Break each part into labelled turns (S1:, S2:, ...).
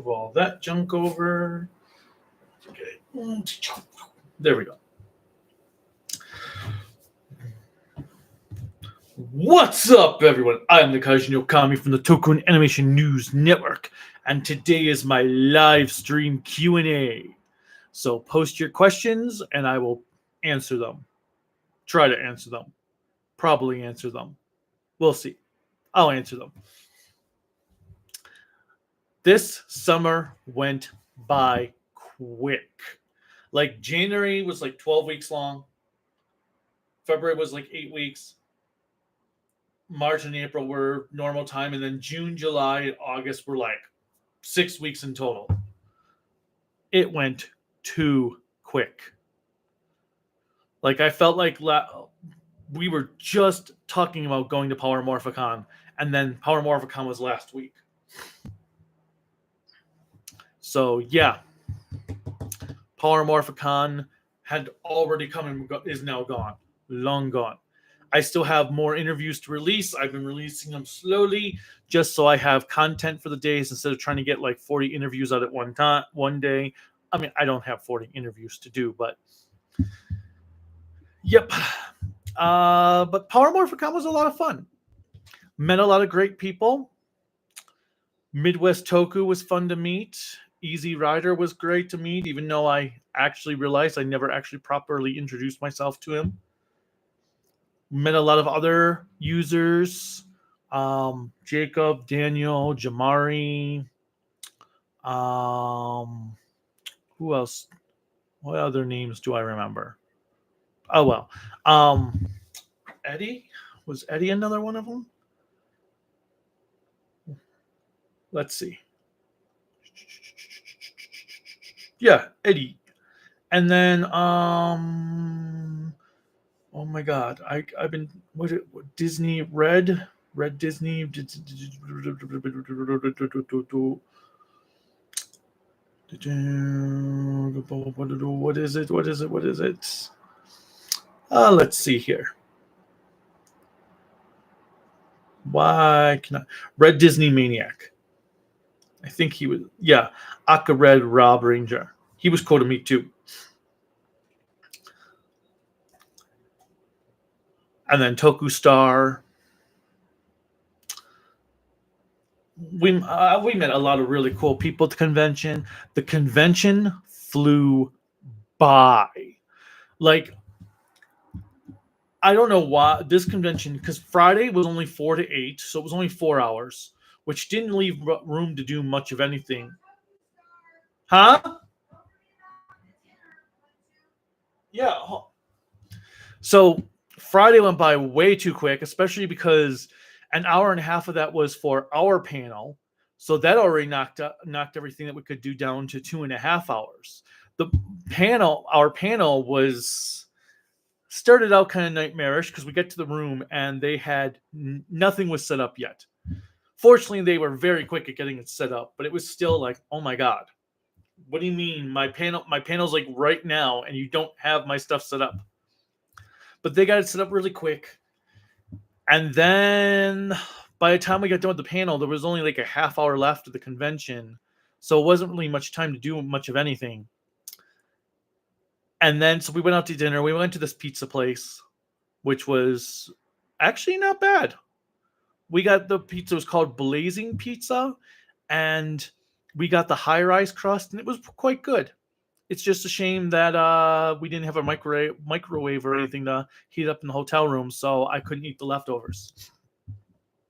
S1: move all that junk over. Okay. There we go. What's up, everyone? I am the Kaiju Okami from the Toku Animation News Network, and today is my live stream Q&A. So post your questions, and I will answer them. Try to answer them. Probably answer them. We'll see. I'll answer them. This summer went by quick. Like January was like 12 weeks long. February was like 8 weeks. March and April were normal time, and then June, July, and August were like 6 weeks in total. It went too quick. Like I felt like we were just talking about going to Power Morphicon, and then Power Morphicon was last week. So yeah, Power Morphicon had already come and is now gone, long gone. I still have more interviews to release. I've been releasing them slowly just so I have content for the days instead of trying to get like 40 interviews out at one day. I mean, I don't have 40 interviews to do, but yep. But Power Morphicon was a lot of fun. Met a lot of great people. Midwest Toku was fun to meet. Easy Rider was great to meet, even though I actually realized I never actually properly introduced myself to him. Met a lot of other users, Jacob, Daniel, Jamari. Who else? What other names do I remember? Oh, well. Eddie? Was Eddie another one of them? Let's see. Yeah, Eddie. And then, oh my God, I've been what Disney Red Disney. What is it? Let's see here. Why can I? Red Disney Maniac. I think he was, yeah, Aka Red Rob Ranger. He was cool to meet too. And then Toku Star. We met a lot of really cool people at the convention. The convention flew by. Like, I don't know why this convention, because Friday was only 4 to 8, so it was only 4 hours, which didn't leave room to do much of anything. Huh? Yeah. So Friday went by way too quick, especially because an hour and a half of that was for our panel. So that already knocked everything that we could do down to 2.5 hours. Our panel started out kind of nightmarish because we get to the room and they had nothing was set up yet. Fortunately, they were very quick at getting it set up, but it was still like, oh my God, what do you mean my panel's like right now and you don't have my stuff set up? But they got it set up really quick. And then by the time we got done with the panel, there was only like a half hour left of the convention. So it wasn't really much time to do much of anything. And then, so we went out to dinner. We went to this pizza place, which was actually not bad. We got the pizza, it was called Blazing Pizza. And we got the high-rise crust, and it was quite good. It's just a shame that we didn't have a microwave or anything to heat up in the hotel room, so I couldn't eat the leftovers.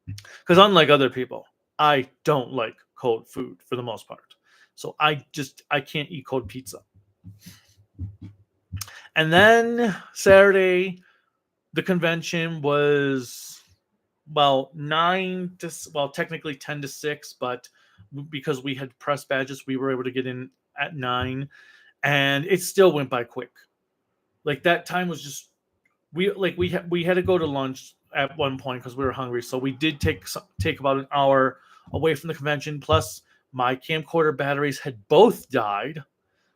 S1: Because unlike other people, I don't like cold food for the most part. So I can't eat cold pizza. And then Saturday, the convention was, technically 10 to 6, but because we had press badges, we were able to get in at 9. And it still went by quick. Like that time was just we had to go to lunch at one point because we were hungry. So we did take about an hour away from the convention. Plus, my camcorder batteries had both died,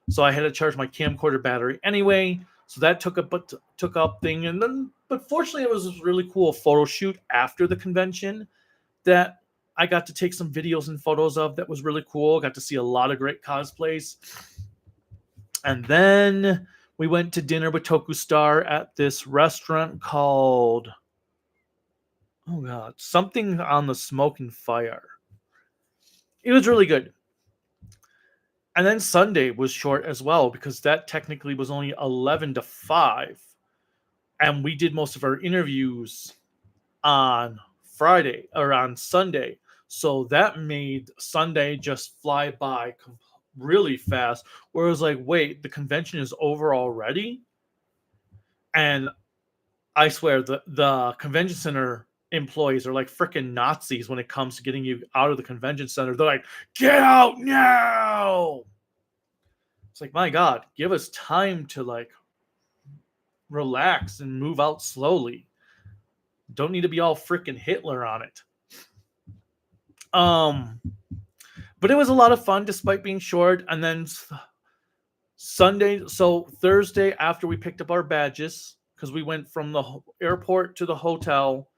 S1: so I had to charge my camcorder battery anyway. So that took up thing. And then, but fortunately, it was a really cool photo shoot after the convention that I got to take some videos and photos of that was really cool. Got to see a lot of great cosplays. And then we went to dinner with Toku Star at this restaurant called, oh God, something on the Smoking Fire. It was really good. And then Sunday was short as well because that technically was only 11 to 5. And we did most of our interviews on Friday or on Sunday. So that made Sunday just fly by really fast. Where it was like, wait, the convention is over already? And I swear, the convention center employees are like freaking Nazis when it comes to getting you out of the convention center. They're like, get out now! It's like, my God, give us time to like relax and move out slowly. Don't need to be all freaking Hitler on it. But it was a lot of fun despite being short. And then Thursday after we picked up our badges, because we went from the airport to the hotel,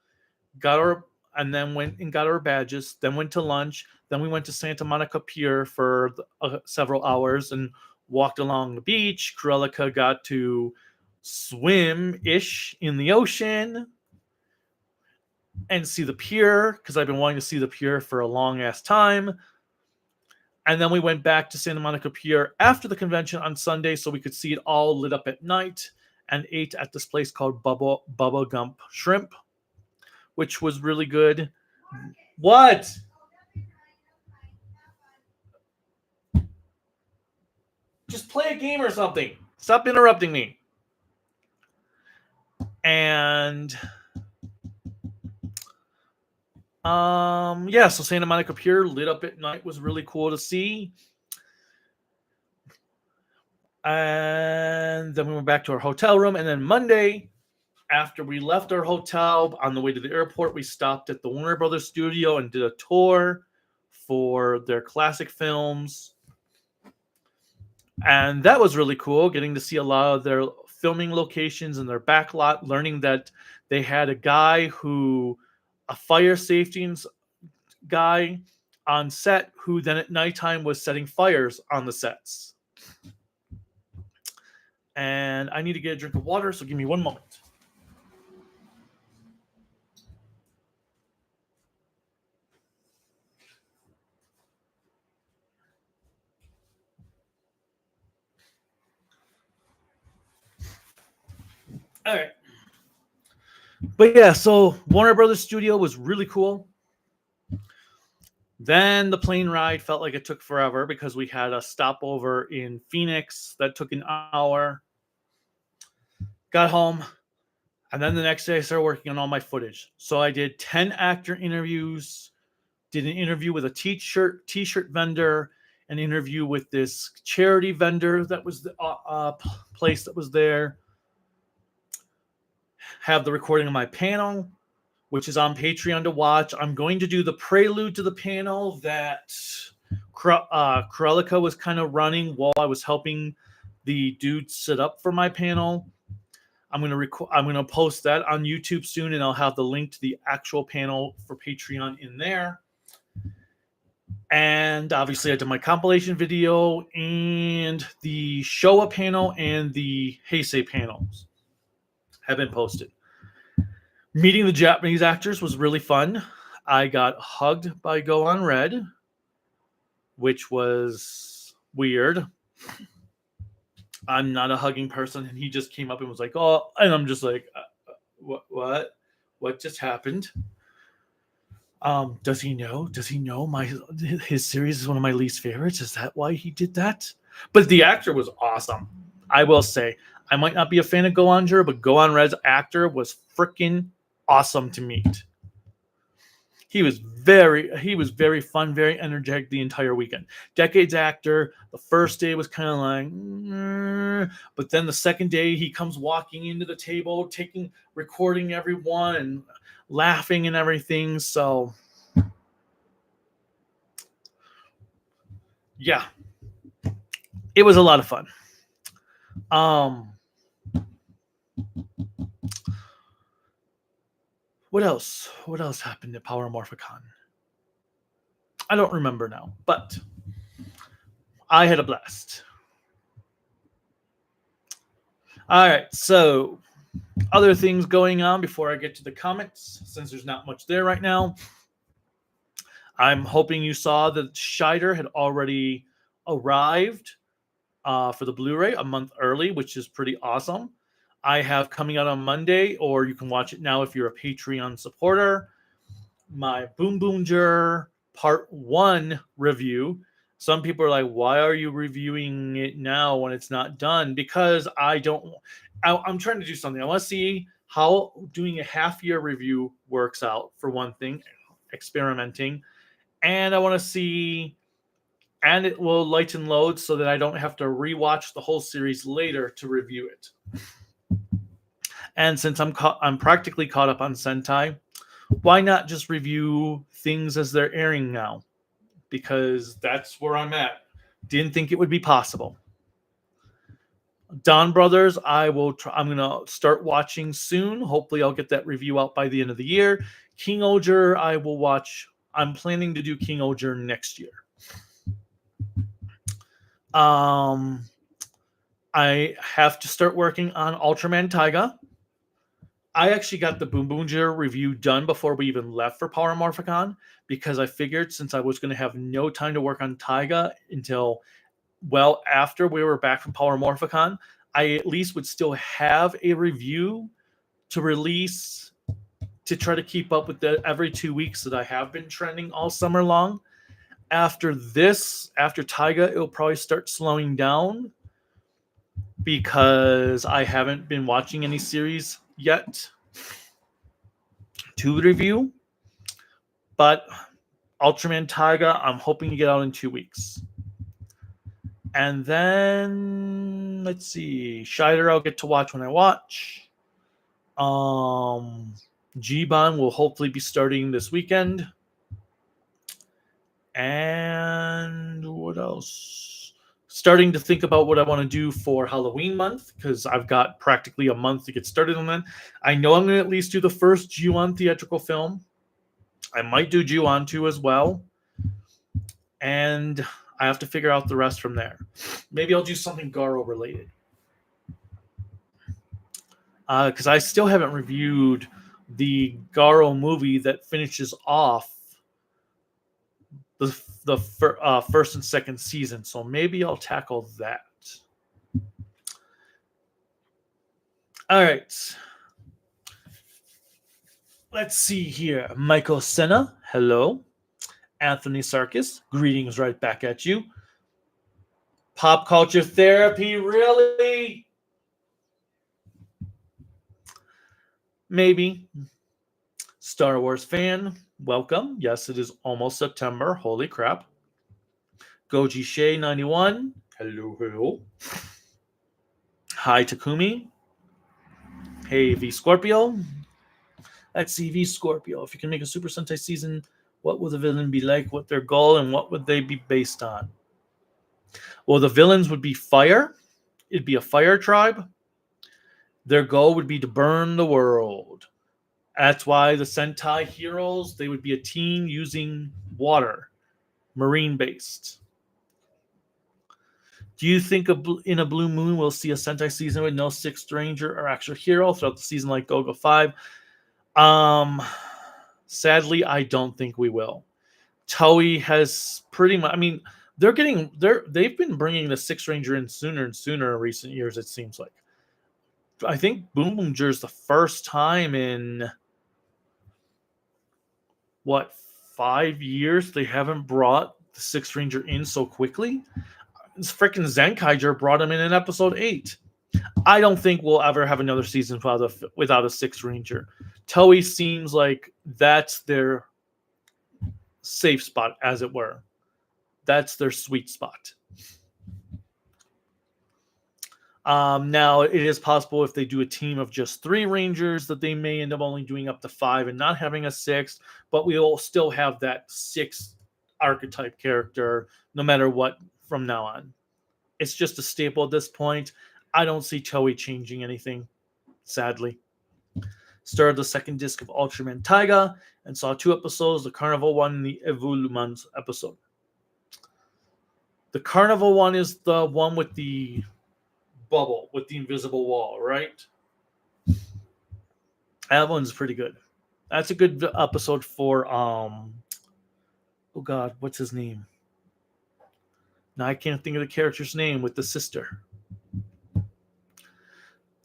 S1: and then went and got our badges, then went to lunch, then we went to Santa Monica Pier for several hours and walked along the beach. Krelika got to swim-ish in the ocean and see the pier, because I've been wanting to see the pier for a long-ass time. And then we went back to Santa Monica Pier after the convention on Sunday so we could see it all lit up at night, and ate at this place called Bubba Gump Shrimp, which was really good. What? Just play a game or something. Stop interrupting me. And so Santa Monica Pier lit up at night was really cool to see. And then we went back to our hotel room. And then Monday, after we left our hotel on the way to the airport, we stopped at the Warner Brothers studio and did a tour for their classic films. And that was really cool, getting to see a lot of their filming locations and their backlot, learning that they had a fire safety guy on set who then at nighttime was setting fires on the sets. And I need to get a drink of water, so give me one moment. All right. But yeah, so Warner Brothers Studio was really cool. Then the plane ride felt like it took forever because we had a stopover in Phoenix that took an hour. Got home, and then the next day I started working on all my footage. So I did 10 actor interviews, did an interview with a t-shirt vendor, an interview with this charity vendor that was the place that was there. Have the recording of my panel, which is on Patreon to watch. I'm going to do the prelude to the panel that Krelika was kind of running while I was helping the dude set up for my panel. I'm going to post that on YouTube soon, and I'll have the link to the actual panel for Patreon in there. And obviously I did my compilation video and the Showa panel and the Heisei panels have been posted. Meeting the Japanese actors was really fun. I got hugged by Go On Red, which was weird. I'm not a hugging person, and he just came up and was like, oh, and I'm just like, what just happened? Does he know? Does he know his series is one of my least favorites? Is that why he did that? But the actor was awesome. I will say, I might not be a fan of Go On Juro, but Go On Red's actor was freaking awesome to meet. He was very fun, very energetic the entire weekend. Decades actor. The first day was kind of like, but then the second day he comes walking into the table, recording everyone and laughing and everything. So yeah, it was a lot of fun. What else happened at Power Morphicon? I don't remember now, but I had a blast. All right, so other things going on before I get to the comments, since there's not much there right now. I'm hoping you saw that Scheider had already arrived for the Blu-ray a month early, which is pretty awesome. I have coming out on Monday, or you can watch it now if you're a Patreon supporter, my Boom Boomger Part 1 review. Some people are like, why are you reviewing it now when it's not done? Because I'm trying to do something. I want to see how doing a half-year review works out, for one thing, experimenting. And I want to see, and it will lighten load so that I don't have to rewatch the whole series later to review it. And since I'm practically caught up on Sentai, why not just review things as they're airing now? Because that's where I'm at. Didn't think it would be possible. Dawn Brothers, I'm gonna start watching soon. Hopefully, I'll get that review out by the end of the year. King Oger, I will watch. I'm planning to do King Oger next year. I have to start working on Ultraman Taiga. I actually got the Boom Boomger review done before we even left for Power Morphicon, because I figured since I was going to have no time to work on Taiga until well after we were back from Power Morphicon, I at least would still have a review to release to try to keep up with the every 2 weeks that I have been trending all summer long. After Taiga, it'll probably start slowing down because I haven't been watching any series yet to review. But Ultraman Taiga, I'm hoping to get out in 2 weeks. And then, let's see, Scheider I'll get to watch when I watch. G-Bon will hopefully be starting this weekend. And what else? Starting to think about what I want to do for Halloween month, because I've got practically a month to get started on that. I know I'm going to at least do the first Ju-On theatrical film. I might do Ju-On 2 as well. And I have to figure out the rest from there. Maybe I'll do something Garo related. Because I still haven't reviewed the Garo movie that finishes off the first and second season. So maybe I'll tackle that. All right. Let's see here. Michael Senna, hello. Anthony Sarkis, greetings right back at you. Pop culture therapy, really? Maybe. Star Wars fan, welcome. Yes, it is almost September. Holy crap. Goji Shea 91, hello. Hi Takumi. Hey V Scorpio. Let's see, V Scorpio. If you can make a Super Sentai season, what would the villain be like? What their goal and what would they be based on? Well, the villains would be fire. It'd be a fire tribe. Their goal would be to burn the world. That's why the Sentai heroes, they would be a team using water, marine-based. Do you think in a Blue Moon we'll see a Sentai season with no Sixth Ranger or actual hero throughout the season like Go-Go 5? Sadly, I don't think we will. Toei has pretty much, I mean, they've been bringing the Sixth Ranger in sooner and sooner in recent years, it seems like. I think Boom Boomger is the first time in 5 years they haven't brought the Sixth Ranger in so quickly. This freaking Zenkaiger brought him in episode 8. I don't think we'll ever have another season without a Sixth Ranger. Toei seems like that's their safe spot, as it were. That's their sweet spot. Now, it is possible if they do a team of just 3 Rangers that they may end up only doing up to 5 and not having a 6th, but we will still have that 6th archetype character no matter what from now on. It's just a staple at this point. I don't see Toei changing anything, sadly. started the second disc of Ultraman Taiga, and saw 2 episodes, the Carnival one and the Evolutions episode. The Carnival one is the one with the bubble, with the invisible wall, right? That one's pretty good. That's a good episode for oh god, what's his name? Now I can't think of the character's name with the sister.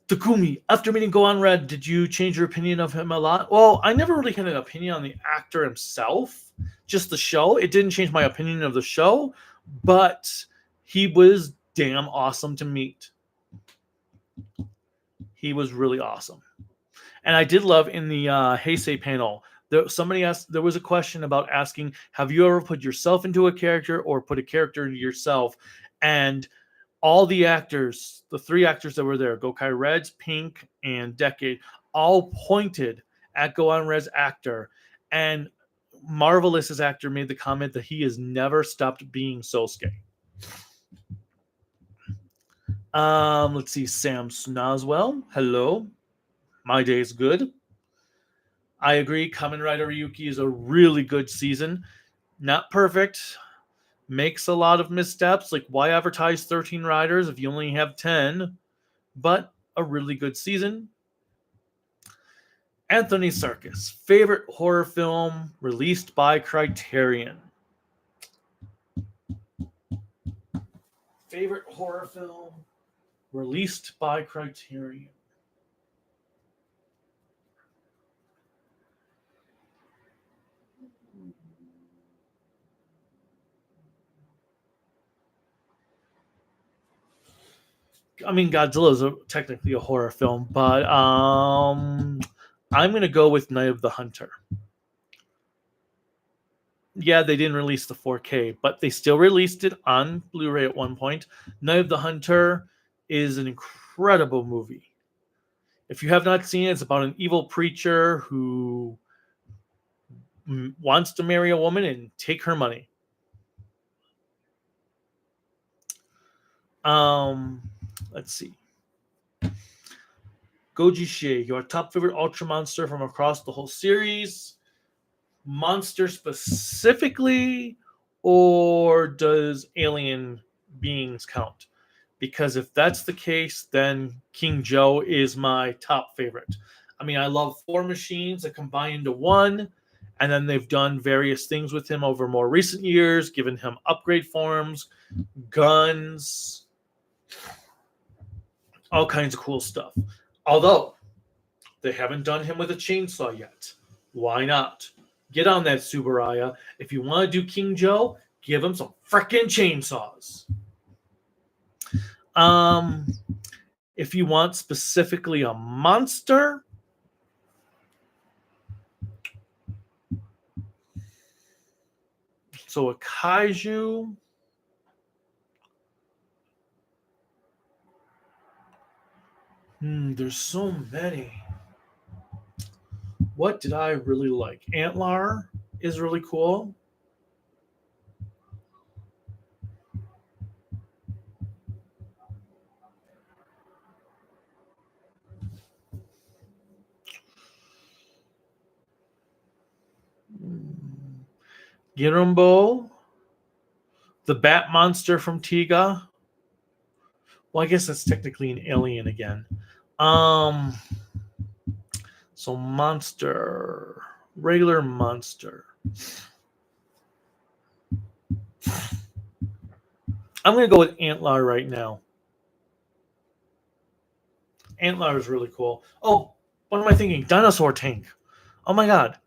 S1: Takumi, after meeting Go On Red, did you change your opinion of him a lot? Well, I never really had an opinion on the actor himself, just the show. It didn't change my opinion of the show, but he was damn awesome to meet. He was really awesome. And I did love in the Heisei panel, somebody asked, there was a question about asking, have you ever put yourself into a character or put a character into yourself? And all the actors, the 3 actors that were there, Gokai Reds, Pink, and Decade, all pointed at Go On Red's actor. And Marvelous's actor made the comment that he has never stopped being Sosuke. Let's see, Sam Snoswell, hello. My day is good. I agree, Kamen Rider Ryuki is a really good season. Not perfect. Makes a lot of missteps, like why advertise 13 riders if you only have 10? But a really good season. Anthony Sarkis, favorite horror film released by Criterion. Favorite horror film released by Criterion. I mean, Godzilla is technically a horror film, but I'm going to go with Night of the Hunter. Yeah, they didn't release the 4K, but they still released it on Blu-ray at one point. Night of the Hunter is an incredible movie. If you have not seen it, it's about an evil preacher who wants to marry a woman and take her money. Let's see. Goji Shie, your top favorite Ultra monster from across the whole series? Monster specifically, or does alien beings count? Because if that's the case, then King Joe is my top favorite. I mean, I love 4 machines that combine into one, and then they've done various things with him over more recent years, given him upgrade forms, guns, all kinds of cool stuff. Although, they haven't done him with a chainsaw yet. Why not? Get on that, Subaraya. If you want to do King Joe, give him some frickin' chainsaws. If you want specifically a monster, so a kaiju, there's so many. What did I really like? Antlar is really cool. Girumbo, the Bat Monster from Tiga. Well, I guess that's technically an alien again. So monster, regular monster. I'm going to go with Antlar right now. Antlar is really cool. Oh, what am I thinking? Dinosaur Tank. Oh my god.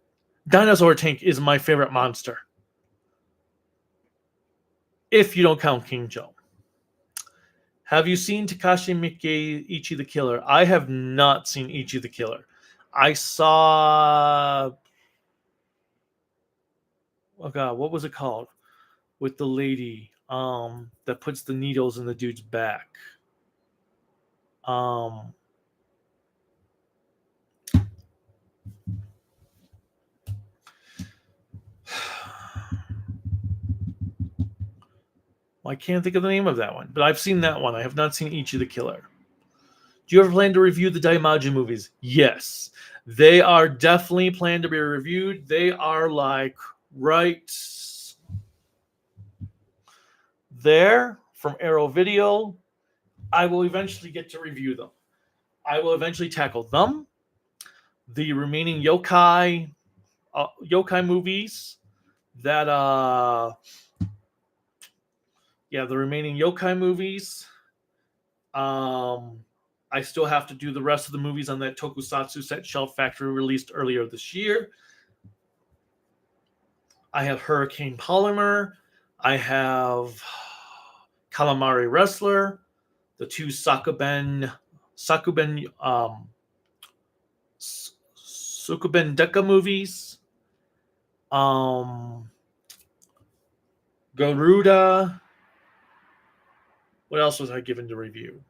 S1: Dinosaur Tank is my favorite monster. If you don't count King Joe. Have you seen Takashi Miike Ichi the Killer? I have not seen Ichi the Killer. I saw... Oh god, what was it called? With the lady that puts the needles in the dude's back. I can't think of the name of that one, but I've seen that one. I have not seen Ichi the Killer. Do you ever plan to review the Daimajin movies? Yes. They are definitely planned to be reviewed. They are like right there from Arrow Video. I will eventually get to review them. I will eventually tackle them, the remaining yokai movies that the remaining yokai movies. I still have to do the rest of the movies on that Tokusatsu Set Shelf Factory released earlier this year. I have Hurricane Polymer. I have Calamari Wrestler, the two Sakuben Deka movies, Garuda. What else was I given to review?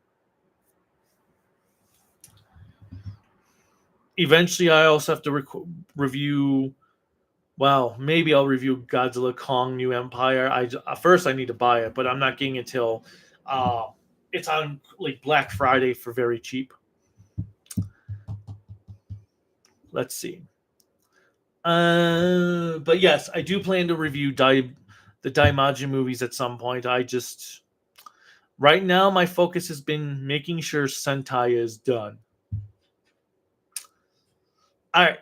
S1: Eventually, I also have to review. Well, maybe I'll review Godzilla Kong New Empire. First I need to buy it, but I'm not getting it till it's on like Black Friday for very cheap. Let's see. But yes, I do plan to review the Daimajin movies at some point. Right now my focus has been making sure Sentai is done. All right.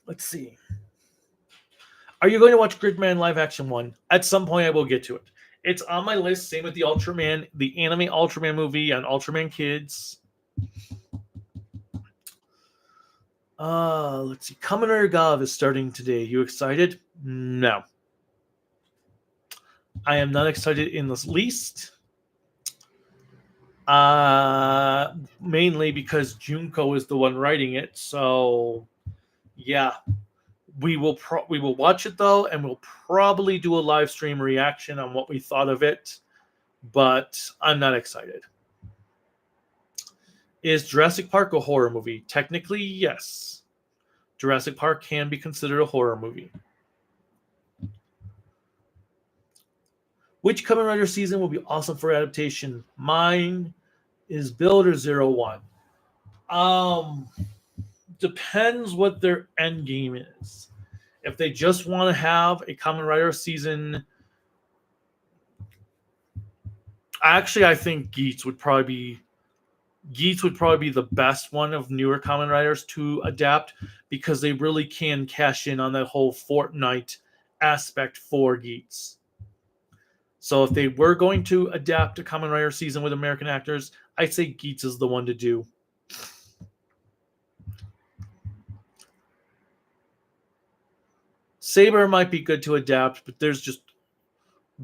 S1: Let's see. Are you going to watch Gridman live action 1? At some point I will get to it. It's on my list. Same with the Ultraman, the anime Ultraman movie on Ultraman Kids. Let's see. Kamen Rider Gav is starting today. You excited? No. I am not excited in the least. Mainly because Junko is the one writing it. So, yeah. We will watch it though, and we'll probably do a live stream reaction on what we thought of it. But I'm not excited. Is Jurassic Park a horror movie? Technically, yes. Jurassic Park can be considered a horror movie. Which Kamen Rider season will be awesome for adaptation? Mine is Builder 01. Depends what their end game is. If they just want to have a Kamen Rider season, actually, I think Geats would probably be the best one of newer Kamen Riders to adapt, because they really can cash in on that whole Fortnite aspect for Geats. So if they were going to adapt a Kamen Rider season with American actors, I'd say Geats is the one to do. Saber might be good to adapt, but there's just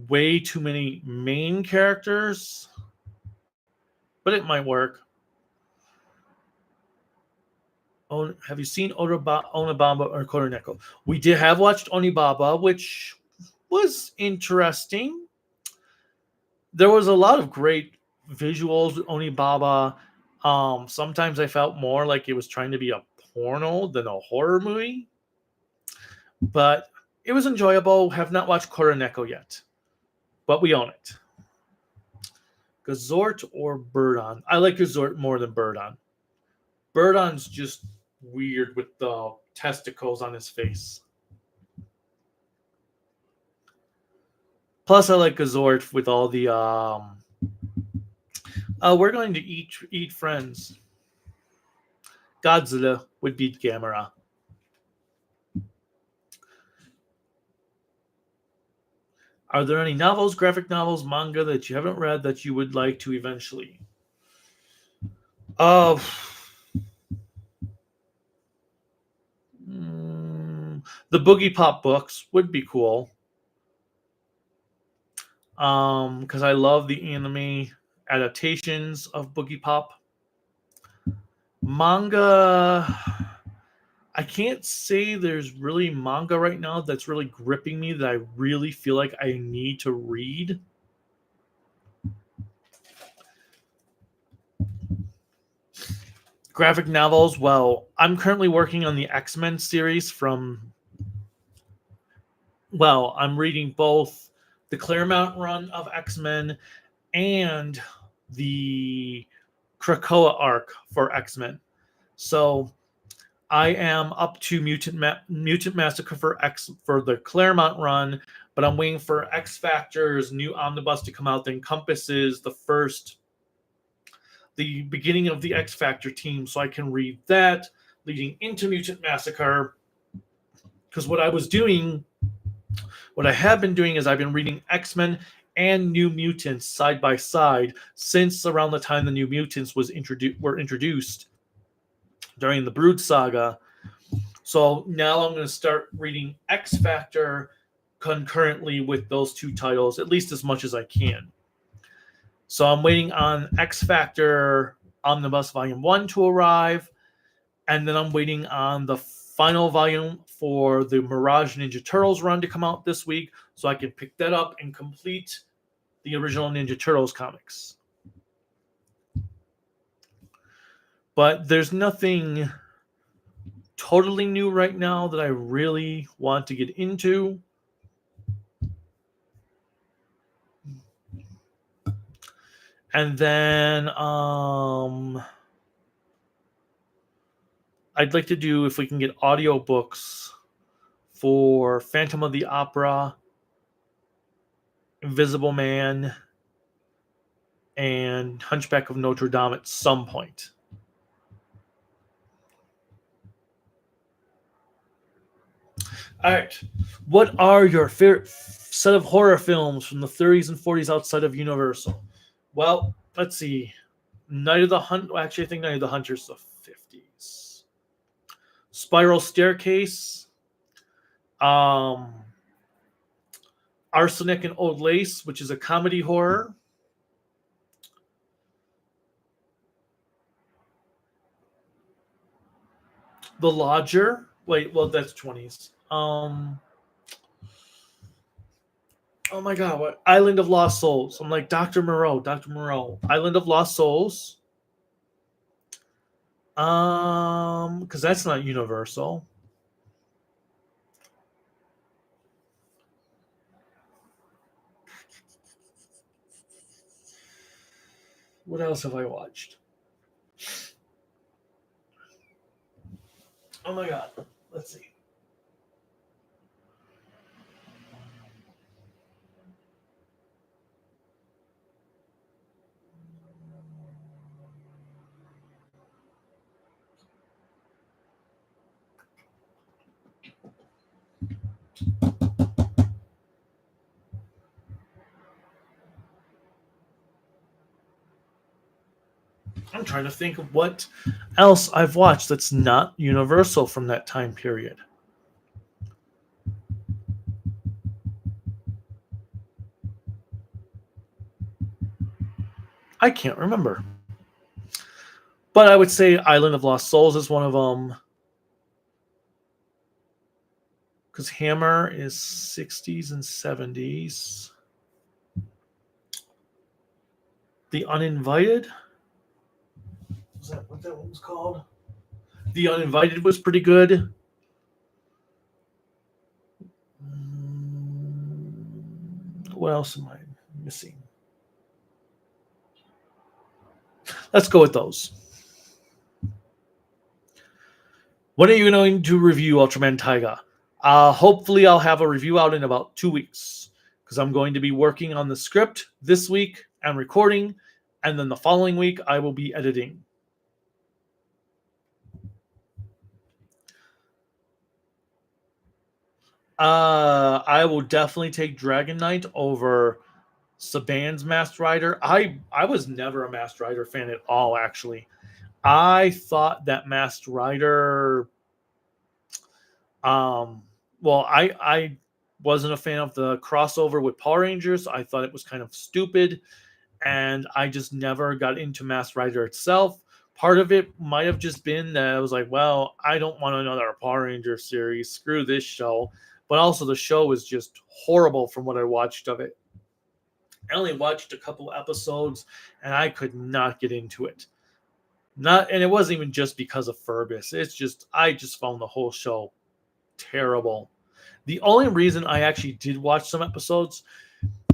S1: way too many main characters. But it might work. Oh, have you seen Onibaba or Koroneko? We have watched Onibaba, which was interesting. There was a lot of great visuals with Onibaba. Sometimes I felt more like it was trying to be a porno than a horror movie. But it was enjoyable. Have not watched Koroneko yet, but we own it. Gazort or Birdon? I like Gazort more than Birdon. Birdon's just weird with the testicles on his face. Plus, I like Gazort with all the we're going to eat friends. Godzilla would beat Gamera. Are there any novels, graphic novels, manga that you haven't read that you would like to eventually? The Boogie Pop books would be cool. Because I love the anime adaptations of Boogie Pop. Manga, I can't say there's really manga right now that's really gripping me that I really feel like I need to read. Graphic novels, well, I'm currently working on the X-Men series I'm reading both the Claremont run of X-Men and the Krakoa arc for X-Men. So I am up to Mutant Massacre for the Claremont run, but I'm waiting for X Factor's new omnibus to come out that encompasses the beginning of the X Factor team, so I can read that leading into Mutant Massacre. Because what I have been doing is I've been reading X-Men and New Mutants side by side since around the time the New Mutants were introduced during the Brood saga. So now I'm going to start reading X Factor concurrently with those two titles, at least as much as I can. So I'm waiting on X Factor Omnibus Volume 1 to arrive, and then I'm waiting on the final volume for the Mirage Ninja Turtles run to come out this week, so I can pick that up and complete the original Ninja Turtles comics. But there's nothing totally new right now that I really want to get into. And then I'd like to do, if we can get audiobooks for Phantom of the Opera, Invisible Man, and Hunchback of Notre Dame at some point. All right. What are your favorite set of horror films from the 30s and 40s outside of Universal? Well, let's see. Night of the Hunt. Well, actually, I think Night of the Hunter is the 50s. Spiral Staircase. Arsenic and Old Lace, which is a comedy horror. The Lodger. Wait, well, that's 20s. Oh my God, what? Island of Lost Souls. I'm like, Dr. Moreau. Island of Lost Souls. Because that's not Universal. What else have I watched? Oh my God. Let's see. I'm trying to think of what else I've watched that's not Universal from that time period. I can't remember. But I would say Island of Lost Souls is one of them. Because Hammer is 60s and 70s. The Uninvited? Was that what that one was called? The Uninvited was pretty good. What else am I missing? Let's go with those. When are you going to review Ultraman Taiga? Hopefully I'll have a review out in about 2 weeks, because I'm going to be working on the script this week and recording, and then the following week I will be editing. I will definitely take Dragon Knight over Saban's Masked Rider. I was never a Masked Rider fan at all, actually. I thought that Masked Rider... I wasn't a fan of the crossover with Power Rangers. I thought it was kind of stupid, and I just never got into Masked Rider itself. Part of it might have just been that I was like, well, I don't want another Power Ranger series. Screw this show. But also the show was just horrible from what I watched of it. I only watched a couple episodes, and I could not get into it. And it wasn't even just because of Ferbus. I just found the whole show terrible. The only reason I actually did watch some episodes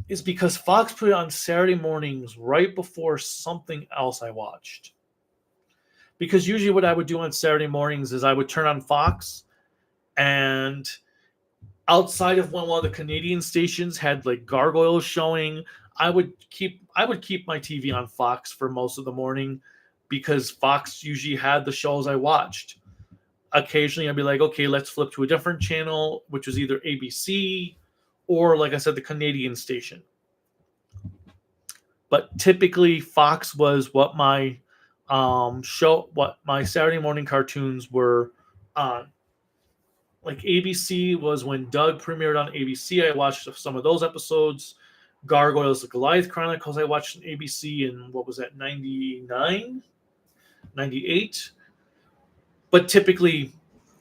S1: is because Fox put it on Saturday mornings right before something else I watched. Because usually what I would do on Saturday mornings is I would turn on Fox, and outside of when one of the Canadian stations had like gargoyles showing, I would keep my TV on Fox for most of the morning, because Fox usually had the shows I watched. Occasionally I'd be like, okay, let's flip to a different channel, which was either ABC or, like I said, the Canadian station. But typically Fox was what my what my Saturday morning cartoons were on. Like ABC was when Doug premiered on ABC. I watched some of those episodes. Gargoyles, the Goliath Chronicles, I watched on ABC in, what was that, 99, 98. But typically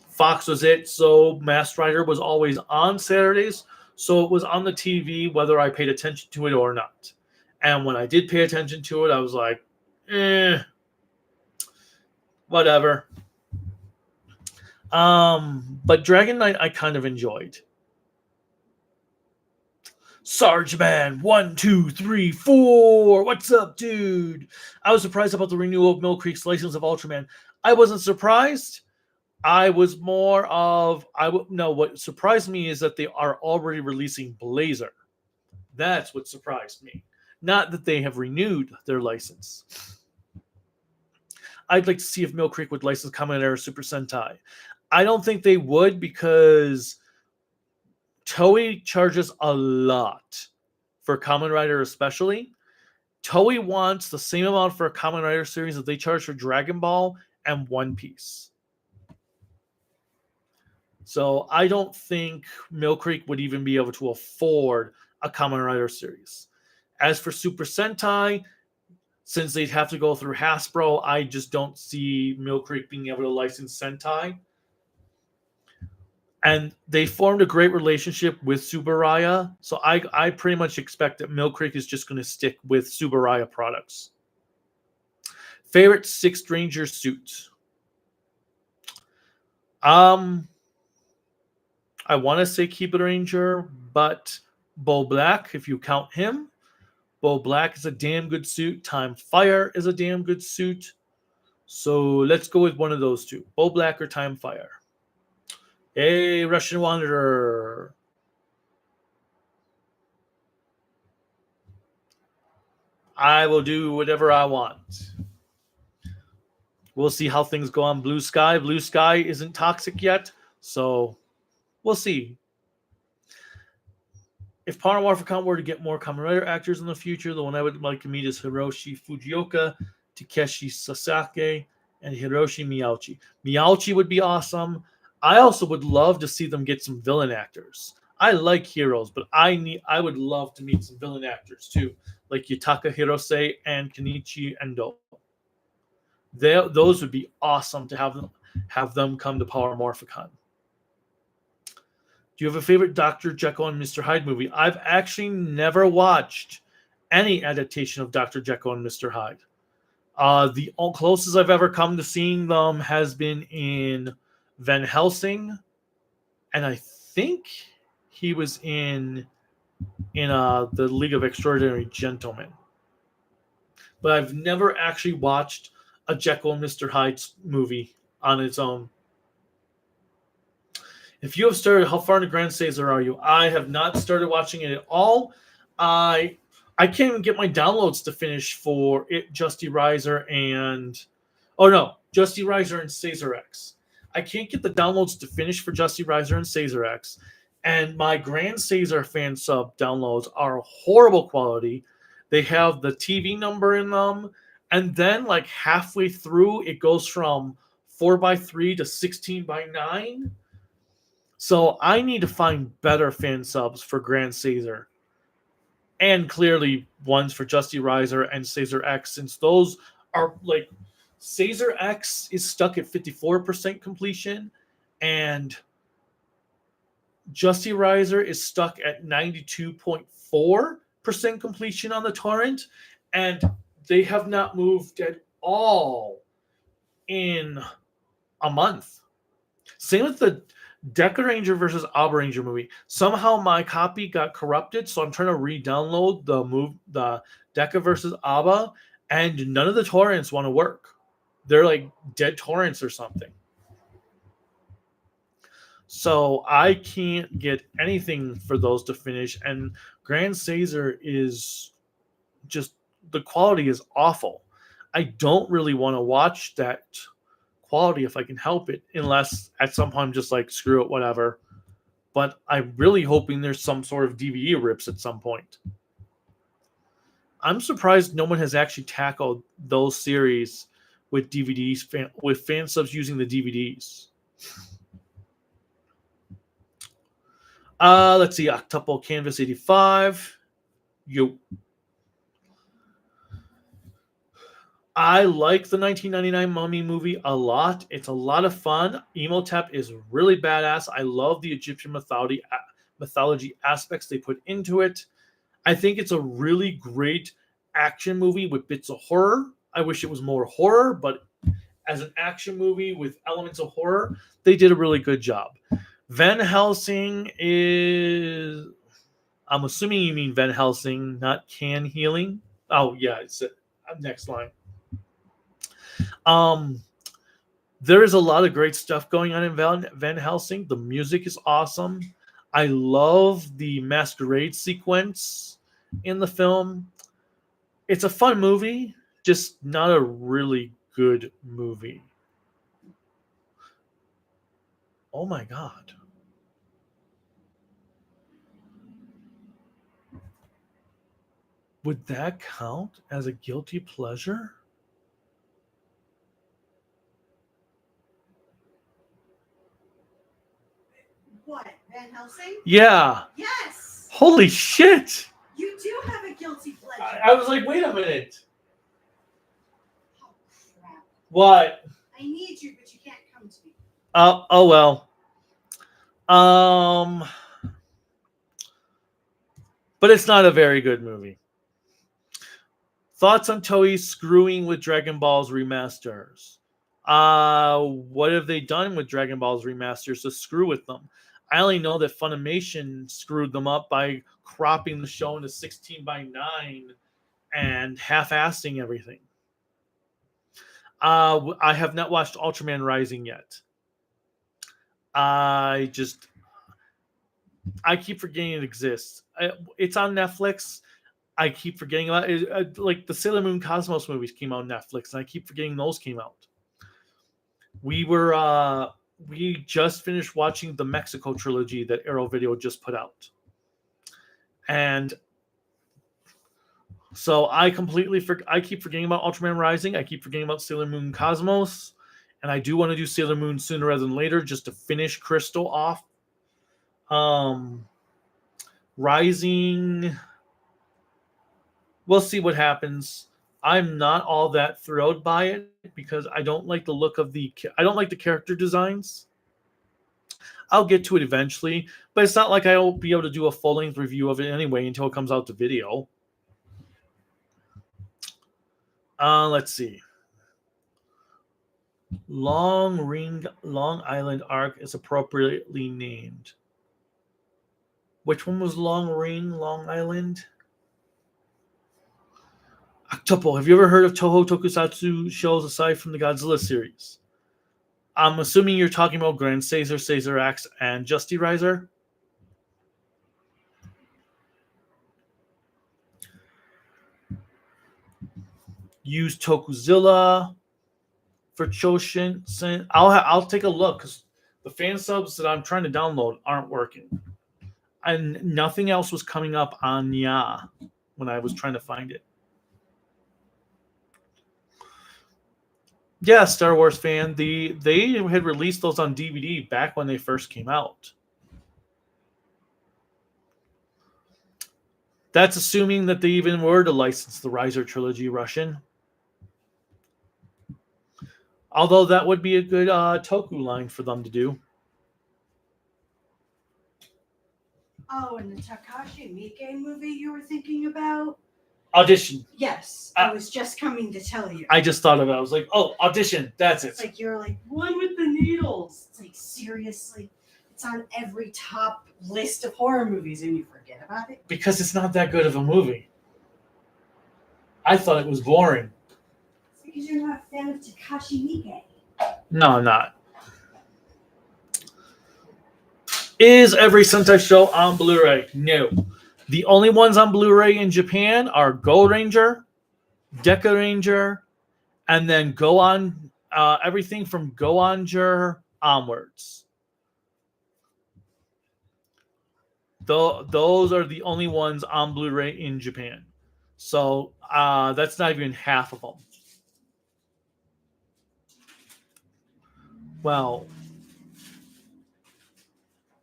S1: Fox was it. So Masked Rider was always on Saturdays. So it was on the TV whether I paid attention to it or not. And when I did pay attention to it, I was like, whatever. But Dragon Knight I kind of enjoyed. Sarge Man, 1, 2, 3, 4. What's up, dude? I was surprised about the renewal of Mill Creek's license of Ultraman. I wasn't surprised. I was more of no. What surprised me is that they are already releasing Blazer. That's what surprised me. Not that they have renewed their license. I'd like to see if Mill Creek would license Kamen Rider Super Sentai. I don't think they would, because Toei charges a lot for Kamen Rider, especially. Toei wants the same amount for a Kamen Rider series that they charge for Dragon Ball and One Piece. So I don't think Mill Creek would even be able to afford a Kamen Rider series. As for Super Sentai, since they'd have to go through Hasbro, I just don't see Mill Creek being able to license Sentai. And they formed a great relationship with Subaraya, so I pretty much expect that Mill Creek is just going to stick with Subaraya products. Favorite Sixth Ranger suit? I want to say Keep It Ranger, but Bo Black, if you count him. Bo Black is a damn good suit. Time Fire is a damn good suit. So let's go with one of those two. Bo Black or Time Fire. Hey, Russian Wanderer. I will do whatever I want. We'll see how things go on Bluesky. Bluesky isn't toxic yet, so we'll see. If Power Morphicon were to get more Kamen Rider actors in the future, the one I would like to meet is Hiroshi Fujioka, Takeshi Sasaki, and Hiroshi Miyauchi. Miyauchi would be awesome. I also would love to see them get some villain actors. I like heroes, but I would love to meet some villain actors too, like Yutaka Hirose and Kenichi Endo. Those would be awesome to have them come to Power Morphicon. Do you have a favorite Dr. Jekyll and Mr. Hyde movie? I've actually never watched any adaptation of Dr. Jekyll and Mr. Hyde. The closest I've ever come to seeing them has been in Van Helsing, and I think he was in the League of Extraordinary Gentlemen. But I've never actually watched a Jekyll and Mr. Hyde movie on its own. If you have started, how far into Grand Caesar are you? I have not started watching it at all. I can't even get my downloads to finish for it, Justy Riser and Justy Riser and Caesar X. I can't get the downloads to finish for Justy Riser and Caesar X, and my Grand Caesar fan sub downloads are horrible quality. They have the TV number in them, and then like halfway through, it goes from 4:3 to 16:9. So I need to find better fan subs for Grand Caesar. And clearly ones for Justy Riser and Caesar X, since those are like Caesar X is stuck at 54% completion and Justy Riser is stuck at 92.4% completion on the torrent, and they have not moved at all in a month. Same with the Deca Ranger versus Alba Ranger movie. Somehow my copy got corrupted, so I'm trying to re-download the Deca versus Alba, and none of the torrents want to work. They're like dead torrents or something. So I can't get anything for those to finish. And Grand Caesar is just, the quality is awful. I don't really want to watch that quality if I can help it, unless at some point I'm just like, screw it, whatever. But I'm really hoping there's some sort of DVD rips at some point. I'm surprised no one has actually tackled those series with DVDs, with fan subs using the DVDs. Let's see, Octuple Canvas 85. Yo. I like the 1999 Mummy movie a lot. It's a lot of fun. Emotep is really badass. I love the Egyptian mythology aspects they put into it. I think it's a really great action movie with bits of horror. I wish it was more horror, but as an action movie with elements of horror, they did a really good job. Van Helsing is... I'm assuming you mean Van Helsing, not Can Healing. Oh, yeah, it's next line. There is a lot of great stuff going on in Van Helsing. The music is awesome. I love the masquerade sequence in the film. It's a fun movie, just not a really good movie. Oh my God. Would that count as a guilty pleasure?
S2: What, Van Helsing?
S1: Yeah.
S2: Yes.
S1: Holy shit.
S2: You do have a guilty pleasure.
S1: I was like, wait a minute.
S2: Oh, crap.
S1: What?
S2: I need you, but you can't come to me.
S1: Oh well. But it's not a very good movie. Thoughts on Toei screwing with Dragon Ball's remasters? What have they done with Dragon Ball's remasters to screw with them? I only know that Funimation screwed them up by cropping the show into 16:9 and half-assing everything. I have not watched Ultraman Rising yet. I keep forgetting it exists. It's on Netflix. I keep forgetting about it. Like the Sailor Moon Cosmos movies came out on Netflix, and I keep forgetting those came out. We just finished watching the Mexico trilogy that Arrow Video just put out. And so I keep forgetting about Ultraman Rising. I keep forgetting about Sailor Moon Cosmos. And I do want to do Sailor Moon sooner rather than later just to finish Crystal off. Rising, we'll see what happens. I'm not all that thrilled by it because I don't like the look of I don't like the character designs. I'll get to it eventually, but it's not like I'll be able to do a full-length review of it anyway until it comes out to video. Let's see. Long Island Arc is appropriately named. Which one was Long Island? Octuple, have you ever heard of Toho Tokusatsu shows aside from the Godzilla series? I'm assuming you're talking about Grand Caesar, Caesar X, and Justy Riser. Use Tokuzilla for Choshin. I'll take a look because the fan subs that I'm trying to download aren't working. And nothing else was coming up on Ya when I was trying to find it. Yeah, Star Wars fan. They had released those on DVD back when they first came out. That's assuming that they even were to license the Riser trilogy Russian. Although that would be a good Toku line for them to do.
S2: Oh, and the Takashi Miike movie you were thinking about?
S1: Audition.
S2: Yes, I was just coming to tell you.
S1: I just thought of it. I was like, oh, Audition. That's it.
S2: It's like you're like, one with the needles. It's like, seriously? It's on every top list of horror movies and you forget about it?
S1: Because it's not that good of a movie. I thought it was boring.
S2: See, because you're not a fan of Takashi Miike.
S1: No, I'm not. Is every Sentai show on Blu-ray? No. The only ones on Blu-ray in Japan are Go Ranger, Deca Ranger, and then Go On. Everything from Go Onger onwards. Those are the only ones on Blu-ray in Japan. So that's not even half of them. Well,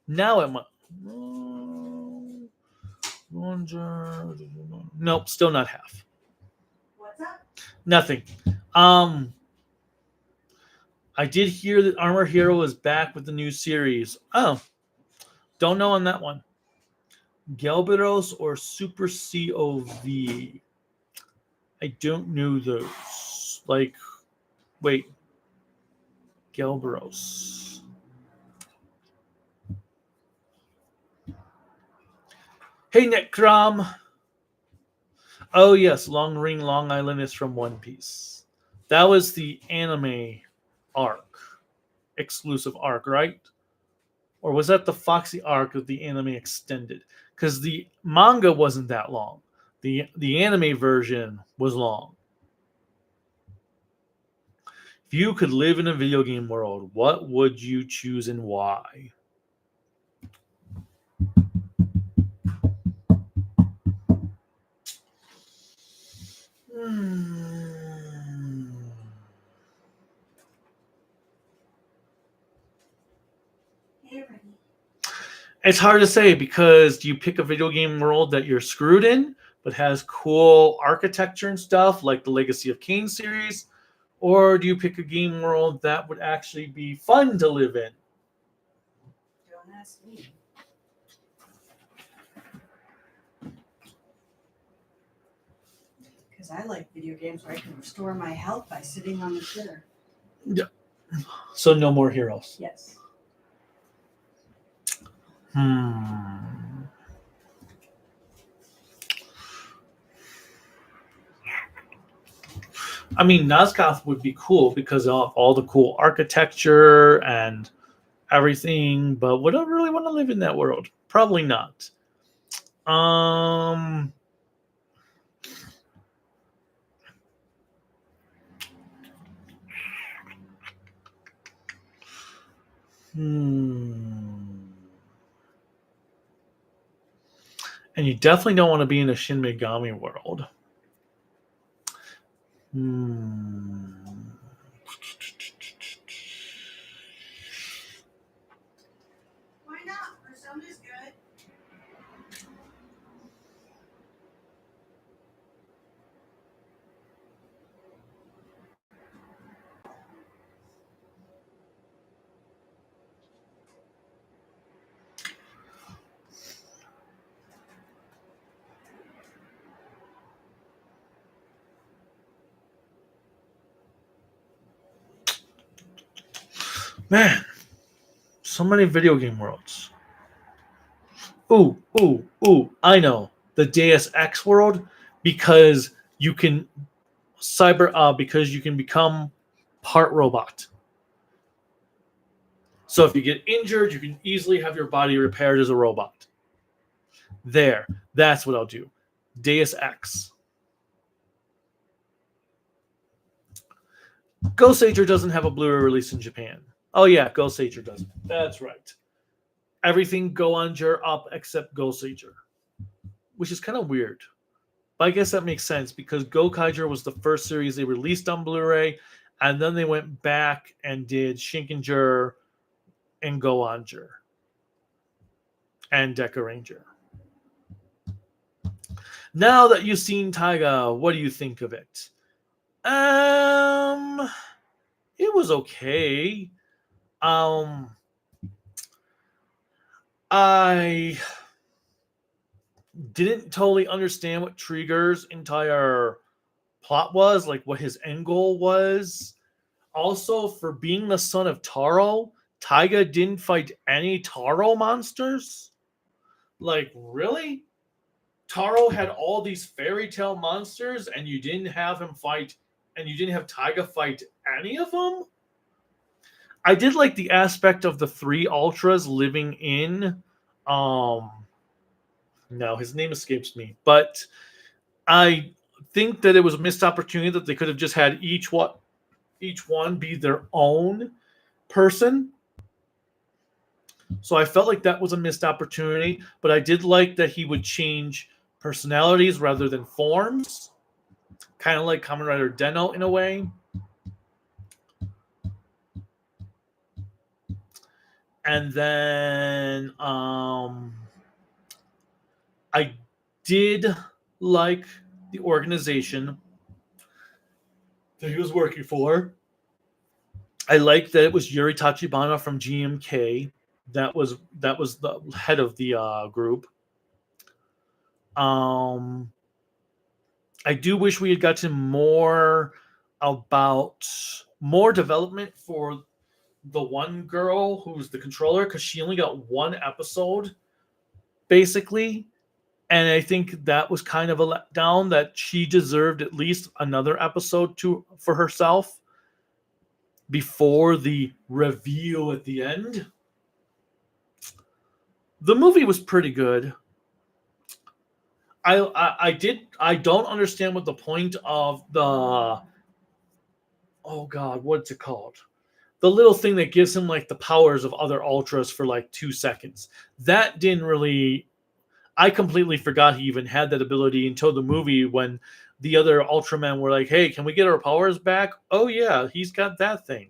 S1: now it might. Nope, still not half.
S2: What's up?
S1: Nothing. I did hear that Armor Hero is back with the new series. Oh, don't know on that one. Gelberos or Super COV? I don't know those. Like, wait. Gelberos. Hey, Necrom. Oh, yes. Long Ring Long Island is from One Piece. That was the anime arc. Exclusive arc, right? Or was that the Foxy arc of the anime extended? Because the manga wasn't that long. The anime version was long. If you could live in a video game world, what would you choose and why? It's hard to say because do you pick a video game world that you're screwed in, but has cool architecture and stuff like the Legacy of Kain series, or do you pick a game world that would actually be fun to live in?
S2: Don't ask me. Because I like video games where I can restore my health by sitting on the shitter.
S1: Yeah. So no more heroes.
S2: Yes.
S1: I mean, Nazgoth would be cool because of all the cool architecture and everything, but would I really want to live in that world? Probably not. And you definitely don't want to be in a Shin Megami world.
S2: Why not? Persona's good.
S1: Man, so many video game worlds. Ooh, I know. The Deus Ex world, because you can because you can become part robot. So if you get injured, you can easily have your body repaired as a robot. That's what I'll do. Deus Ex. Ghost Ager doesn't have a Blu-ray release in Japan. Oh yeah, Ghost Ager doesn't. That's right. Everything Go Onger up except Ghost Ager, which is kind of weird. But I guess that makes sense because Go Kaiju was the first series they released on Blu-ray, and then they went back and did Shinkenger and Go Onger and Deca Ranger. Now that you've seen Taiga, what do you think of it? It was okay. I didn't totally understand what Trigger's entire plot was, like what his end goal was. Also, for being the son of Taro, Taiga didn't fight any Taro monsters? Like, really? Taro had all these fairy tale monsters and you didn't have him fight and you didn't have Taiga fight any of them. I did like the aspect of the 3 Ultras living in. No, his name escapes me, but I think that it was a missed opportunity that they could have just had each one be their own person. So I felt like that was a missed opportunity, but I did like that he would change personalities rather than forms, kind of like Kamen Rider Deno in a way. And then I did like the organization that he was working for. I liked that it was Yuri Tachibana from GMK that was the head of the group. I do wish we had gotten more development for the one girl who's the controller, because she only got one episode basically, and I think that was kind of a letdown, that she deserved at least another episode for herself before the reveal at the end. The movie was pretty good. I don't understand what the point of the, oh god, what's it called? The little thing that gives him like the powers of other ultras for like 2 seconds. That didn't really, I completely forgot he even had that ability until the movie, when the other Ultramen were like, "Hey, can we get our powers back?" Oh yeah, he's got that thing.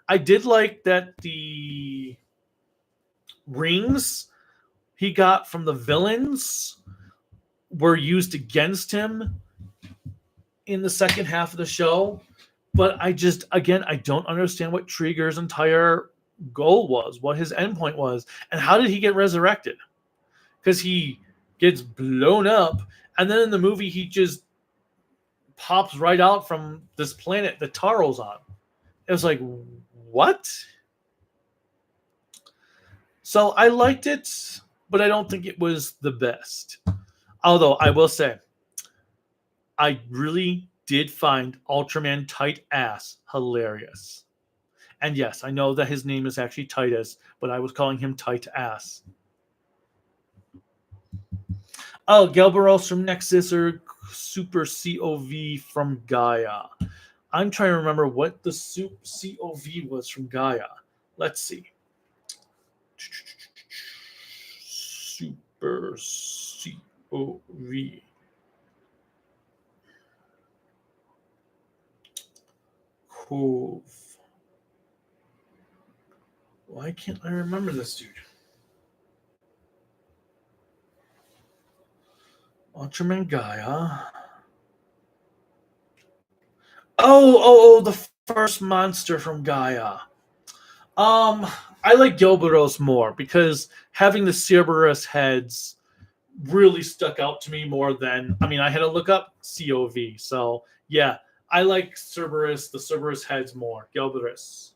S1: I did like that the rings he got from the villains were used against him in the second half of the show. But I don't understand what Trigger's entire goal was, what his endpoint was, and how did he get resurrected? Because he gets blown up, and then in the movie he just pops right out from this planet that Taro's on. It was like, what? So I liked it, but I don't think it was the best. Although I will say, I really did find Ultraman Tight Ass hilarious. And yes, I know that his name is actually Titus, but I was calling him Tight Ass. Oh, Gelberos from Nexus, or Super COV from Gaia. I'm trying to remember what the COV was from Gaia. Let's see. Super COV. Cove. Why can't I remember this dude? Ultraman Gaia. Oh, the first monster from Gaia. I like Gilberos more because having the Cerberus heads really stuck out to me more than, I mean, I had to look up COV. So yeah, I like the Cerberus heads more. Gilberus.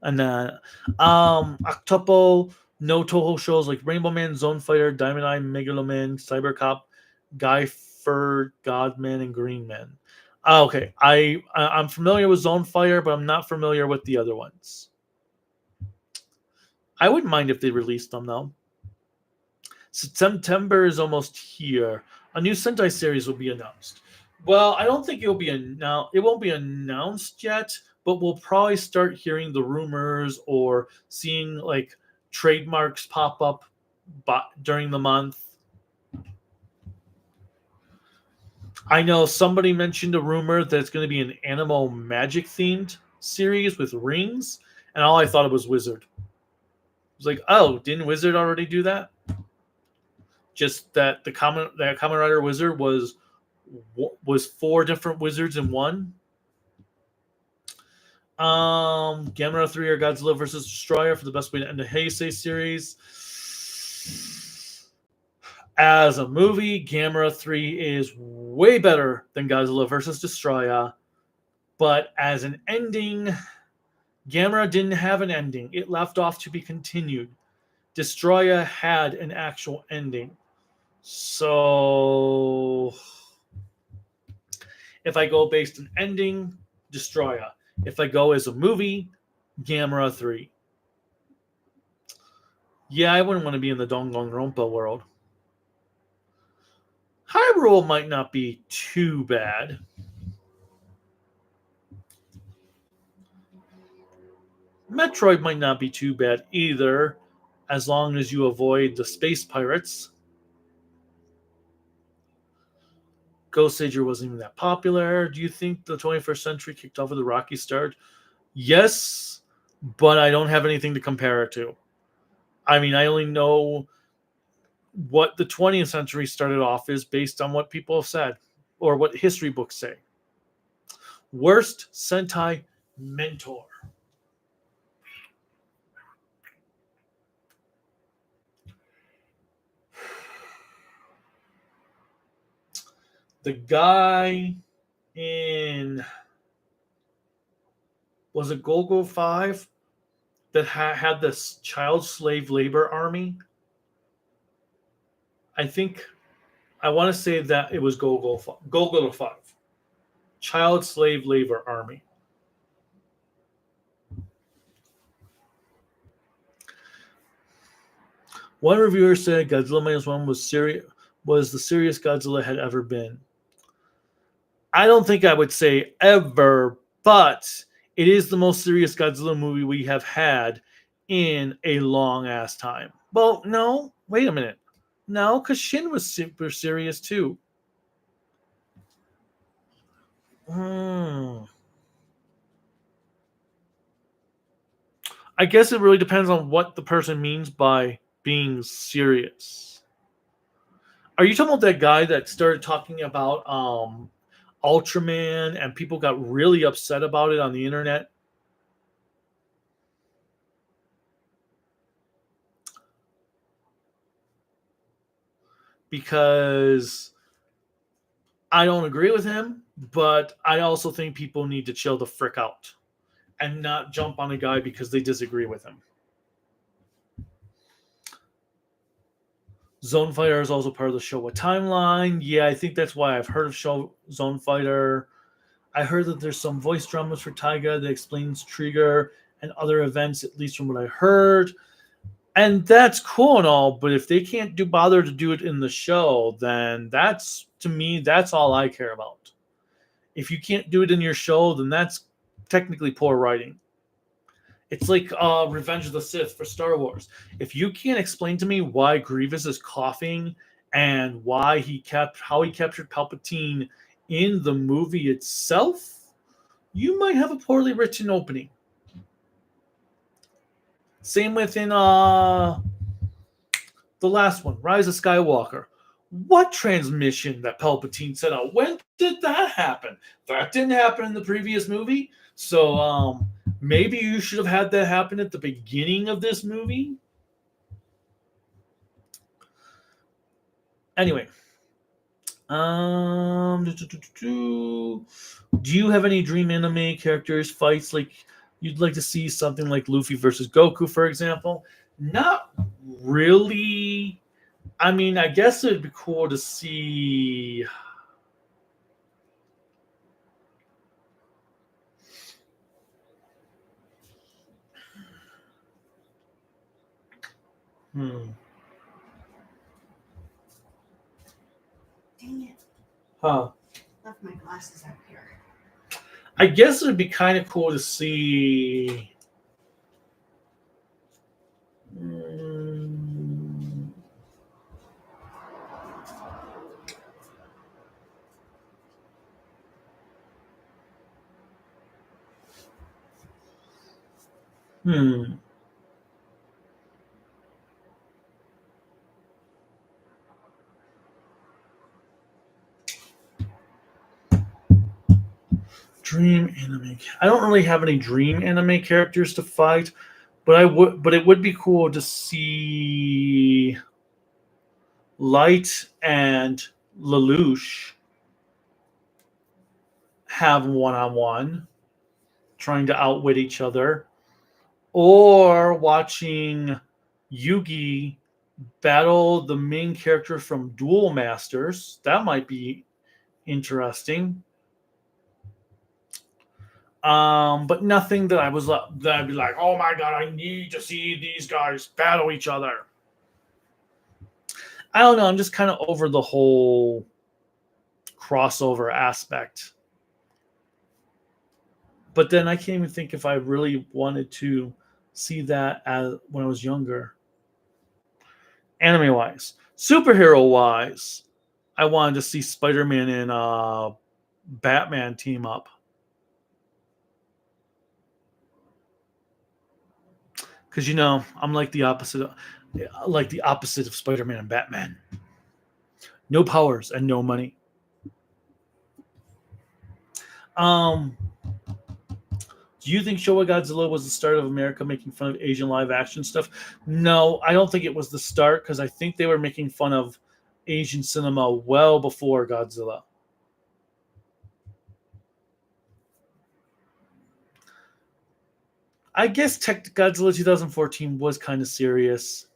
S1: And then Octuple, no Toho shows like Rainbow Man, Zone Fighter, Diamond Eye, Megaloman, Cyber Cop, Guy Fur, Godman, and Green Man. Okay, I'm familiar with Zone Fire, but I'm not familiar with the other ones. I wouldn't mind if they released them though. September is almost here. A new Sentai series will be announced. Well, I don't think it will be announced. It won't be announced yet, but we'll probably start hearing the rumors or seeing like trademarks pop up during the month. I know somebody mentioned a rumor that it's going to be an Animal Magic themed series with rings, and all I thought it was Wizard. I was like, oh, didn't Wizard already do that? Just that the Kamen Rider Wizard was 4 different wizards in one. Gamera 3 or Godzilla vs. Destroyer for the best way to end the Heisei series. As a movie, Gamera 3 is way better than Godzilla vs. Destroyer. But as an ending, Gamera didn't have an ending. It left off to be continued. Destroyer had an actual ending. So If I go based on ending, Destroya. If I go as a movie, Gamera 3. Yeah, I wouldn't want to be in the Danganronpa world. Hyrule might not be too bad. Metroid might not be too bad either, as long as you avoid the space pirates. Ghost Sager wasn't even that popular. Do you think the 21st century kicked off with a rocky start? Yes, but I don't have anything to compare it to. I mean, I only know what the 20th century started off is based on what people have said or what history books say. Worst Sentai mentor. The guy in, was it Golgo 5 that had this child slave labor army? I think, I want to say that it was Golgo 5. Child slave labor army. One reviewer said Godzilla Minus One was the serious Godzilla had ever been. I don't think I would say ever, but it is the most serious Godzilla movie we have had in a long ass time. Well, no, wait a minute. No, because Shin was super serious too. I guess it really depends on what the person means by being serious. Are you talking about that guy that started talking about Ultraman and people got really upset about it on the internet? Because I don't agree with him, but I also think people need to chill the frick out and not jump on a guy because they disagree with him. Zone Fighter is also part of the Showa timeline. Yeah, I think that's why I've heard of Zone Fighter. I heard that there's some voice dramas for Taiga that explains Trigger and other events, at least from what I heard. And that's cool and all, but if they can't bother to do it in the show, then that's, to me, that's all I care about. If you can't do it in your show, then that's technically poor writing. It's like Revenge of the Sith for Star Wars. If you can't explain to me why Grievous is coughing and how he captured Palpatine in the movie itself, you might have a poorly written opening. Same within the last one, Rise of Skywalker. What transmission that Palpatine set out? When did that happen? That didn't happen in the previous movie. So maybe you should have had that happen at the beginning of this movie. Anyway. Do you have any dream anime characters, fights like you'd like to see something like Luffy versus Goku, for example? Not really. I mean, I guess it'd be cool to see.
S2: Dang it.
S1: Huh.
S2: Left my glasses out here.
S1: I guess it'd be kind of cool to see. Dream anime. I don't really have any dream anime characters to fight, but it would be cool to see Light and Lelouch have one-on-one, trying to outwit each other, or watching Yugi battle the main character from Duel Masters. That might be interesting. But nothing that that I'd be like, oh my god, I need to see these guys battle each other. I don't know. I'm just kind of over the whole crossover aspect. But then I can't even think if I really wanted to see that as when I was younger. Anime wise, superhero wise, I wanted to see Spider-Man and Batman team up. Because I'm like the opposite, of Spider-Man and Batman. No powers and no money. Do you think Showa Godzilla was the start of America making fun of Asian live action stuff? No, I don't think it was the start because I think they were making fun of Asian cinema well before Godzilla. I guess Godzilla 2014 was kind of serious.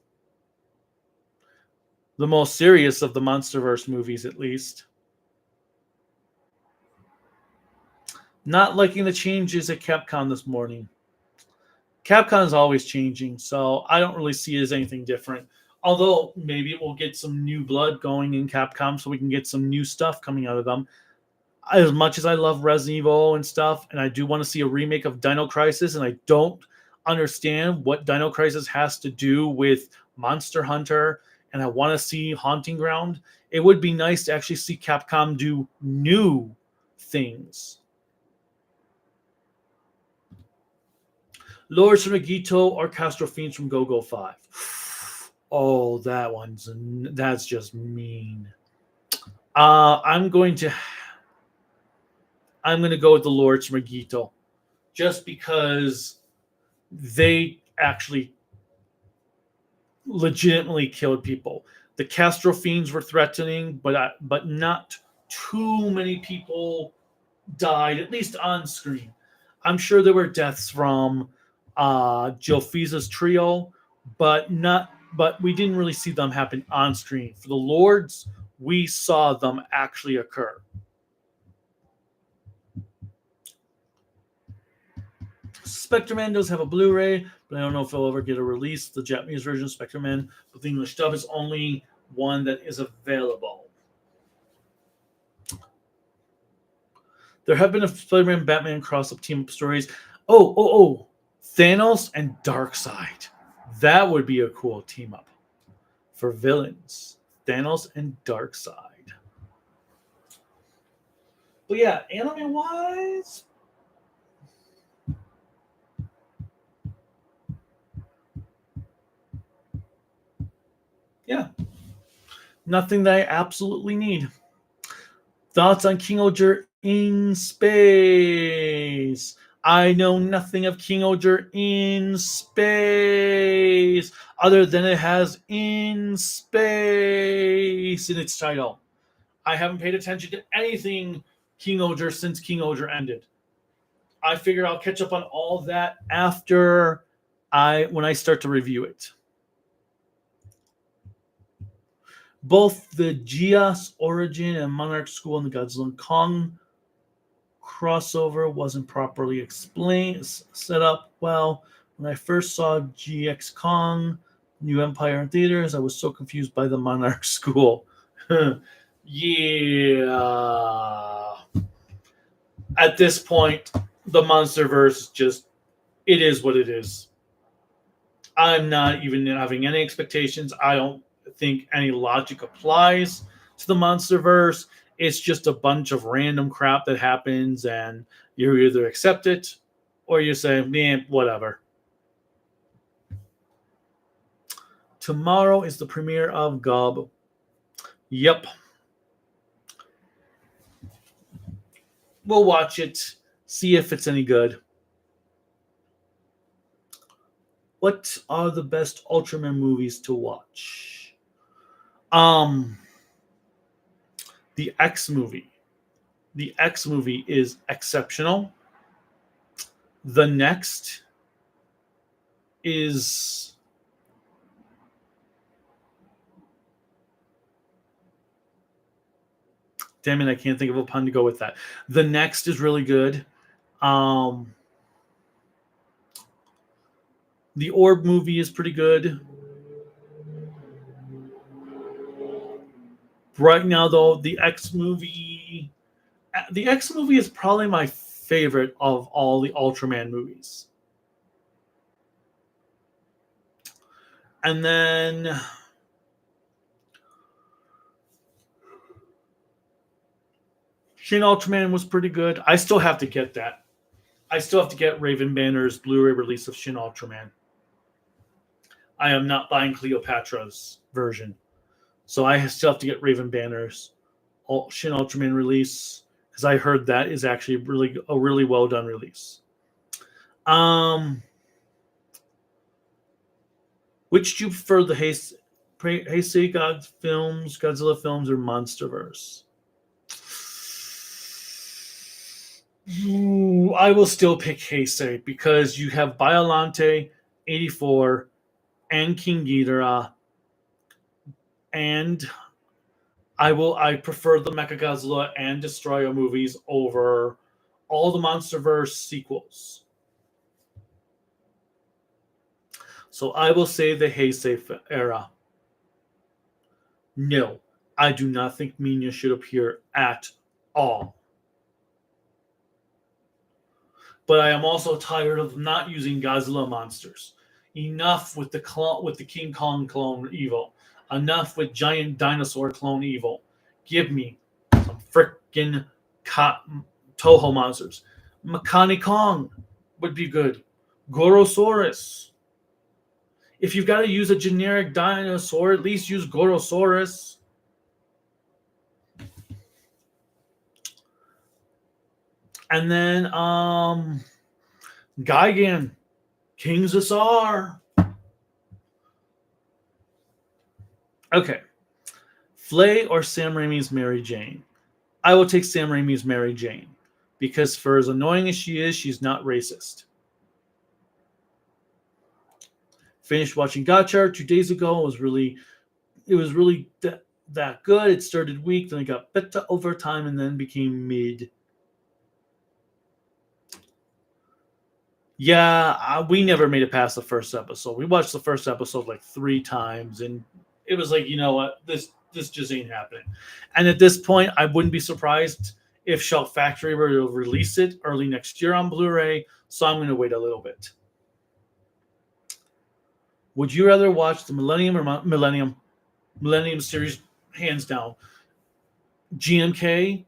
S1: The most serious of the MonsterVerse movies, at least. Not liking the changes at Capcom this morning. Capcom is always changing, so I don't really see it as anything different. Although maybe we'll get some new blood going in Capcom so we can get some new stuff coming out of them. As much as I love Resident Evil and stuff, and I do want to see a remake of Dino Crisis, and I don't understand what Dino Crisis has to do with Monster Hunter, and I want to see Haunting Ground, it would be nice to actually see Capcom do new things. Lord Shimagito or Castro Fiends from Go-Go 5? Oh, that's just mean. I'm going to go with the Lord Shimagito just because they actually legitimately killed people. The Castro Fiends were threatening, but not too many people died, at least on screen. I'm sure there were deaths from Joe Fiza's trio, but we didn't really see them happen on screen. For the Lords, we saw them actually occur. Spectre-Man does have a Blu-ray, but I don't know if it'll ever get a release. The Japanese version of Spectre-Man, but the English dub is only one that is available. There have been a Spider-Man Batman cross-up team-up stories. Oh. Thanos and Darkseid. That would be a cool team-up for villains. Thanos and Darkseid. But yeah, anime-wise, yeah. Nothing that I absolutely need. Thoughts on King Oger in space? I know nothing of King Oger in space other than it has in space in its title. I haven't paid attention to anything King Oger since King Oger ended. I figure I'll catch up on all that after when I start to review it. Both the Geass Origin and Monarch School and the Godzilla Kong crossover wasn't properly set up well. When I first saw GX Kong, New Empire in theaters, I was so confused by the Monarch School. Yeah. At this point, the MonsterVerse it is what it is. I'm not even having any expectations. I don't think any logic applies to the MonsterVerse. It's just a bunch of random crap that happens, and you either accept it or you say, man, whatever. Tomorrow is the premiere of Gob. Yep. We'll watch it, see if it's any good. What are the best Ultraman movies to watch? The X movie. The X movie is exceptional. The next is damn it, I can't think of a pun to go with that. The next is really good. Um, the Orb movie is pretty good. Right now, though, the X movie is probably my favorite of all the Ultraman movies. And then Shin Ultraman was pretty good. I still have to get that. I still have to get Raven Banner's Blu-ray release of Shin Ultraman. I am not buying Cleopatra's version, so I still have to get Raven Banner's Shin Ultraman release because I heard that is actually a really well done release. Which do you prefer, the Heisei Godzilla films, or MonsterVerse? Ooh, I will still pick Heisei because you have Biollante, 84, and King Ghidorah, and I prefer the Mechagodzilla and Destroyer movies over all the MonsterVerse sequels. So I will say the Heisei era. No, I do not think Minya should appear at all. But I am also tired of not using Godzilla monsters. Enough with the King Kong clone evil. Enough with giant dinosaur clone evil. Give me some frickin' Toho monsters. Makani Kong would be good. Gorosaurus. If you've got to use a generic dinosaur, at least use Gorosaurus. And then Gigan, Kings of Sar. Okay. Flay or Sam Raimi's Mary Jane? I will take Sam Raimi's Mary Jane because for as annoying as she is, she's not racist. Finished watching Gotchard 2 days ago. It was really that good. It started weak, then it got better over time, and then became mid. Yeah, we never made it past the first episode. We watched the first episode like 3 times, and it was like, you know what, this just ain't happening. And at this point, I wouldn't be surprised if Shout Factory were to release it early next year on Blu-ray. So I'm going to wait a little bit. Would you rather watch the Millennium series, hands down? GMK,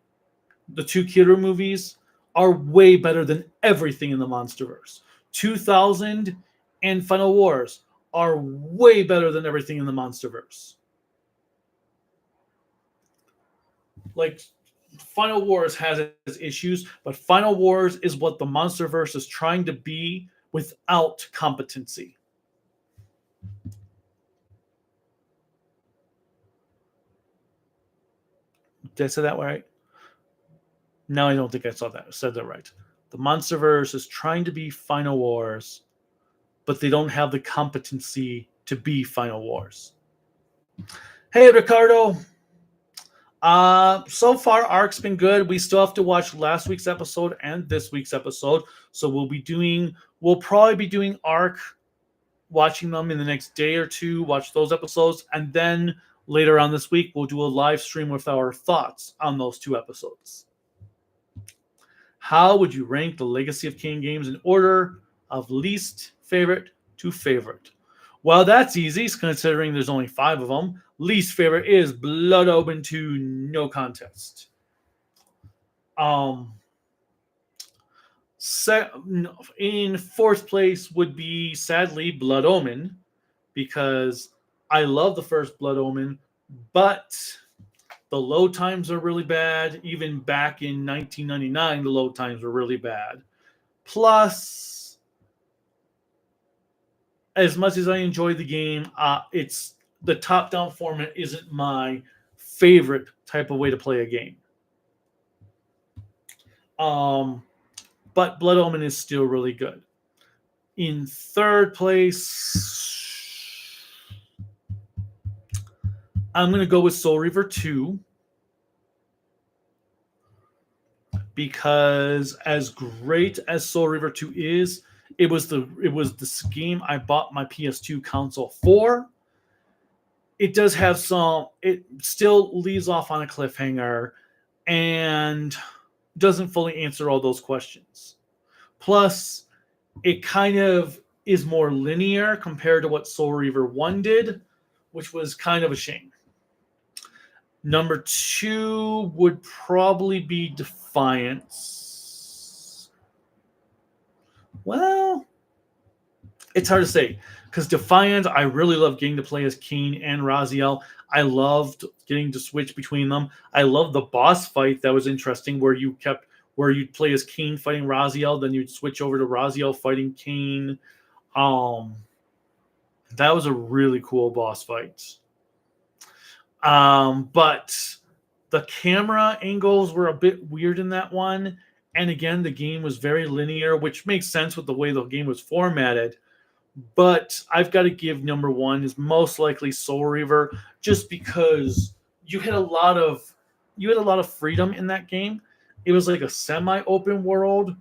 S1: the 2 Kira movies, are way better than everything in the MonsterVerse. 2000 and Final Wars are way better than everything in the MonsterVerse. Like, Final Wars has its issues, but Final Wars is what the MonsterVerse is trying to be without competency. Did I say that right? No, I don't think I said that right. The MonsterVerse is trying to be Final Wars, but they don't have the competency to be Final Wars. Hey, Ricardo. So far, ARC's been good. We still have to watch last week's episode and this week's episode. So we'll probably be doing ARC, watching them in the next day or two, watch those episodes, and then later on this week, we'll do a live stream with our thoughts on those 2 episodes. How would you rank the Legacy of Kain games in order of least favorite to favorite? Well, that's easy, considering there's only 5 of them. Least favorite is Blood Omen 2, no contest. In 4th place would be, sadly, Blood Omen, because I love the first Blood Omen, but the load times are really bad. Even back in 1999, the load times were really bad. Plus, as much as I enjoy the game, it's the top-down format isn't my favorite type of way to play a game. But Blood Omen is still really good. In 3rd place, I'm going to go with Soul Reaver 2 because as great as Soul Reaver 2 is, it was this game I bought my PS2 console for. It does have it still leaves off on a cliffhanger and doesn't fully answer all those questions. Plus, it kind of is more linear compared to what Soul Reaver 1 did, which was kind of a shame. Number 2 would probably be Defiance. Well, it's hard to say because Defiance, I really love getting to play as Keen and Raziel. I loved getting to switch between them. I loved the boss fight that was interesting where you'd play as Keen fighting Raziel, then you'd switch over to Raziel fighting Keen. That was a really cool boss fight. But the camera angles were a bit weird in that one. And again, the game was very linear, which makes sense with the way the game was formatted. But I've got to give number 1 is most likely Soul Reaver, just because you had a lot of freedom in that game. It was like a semi-open world,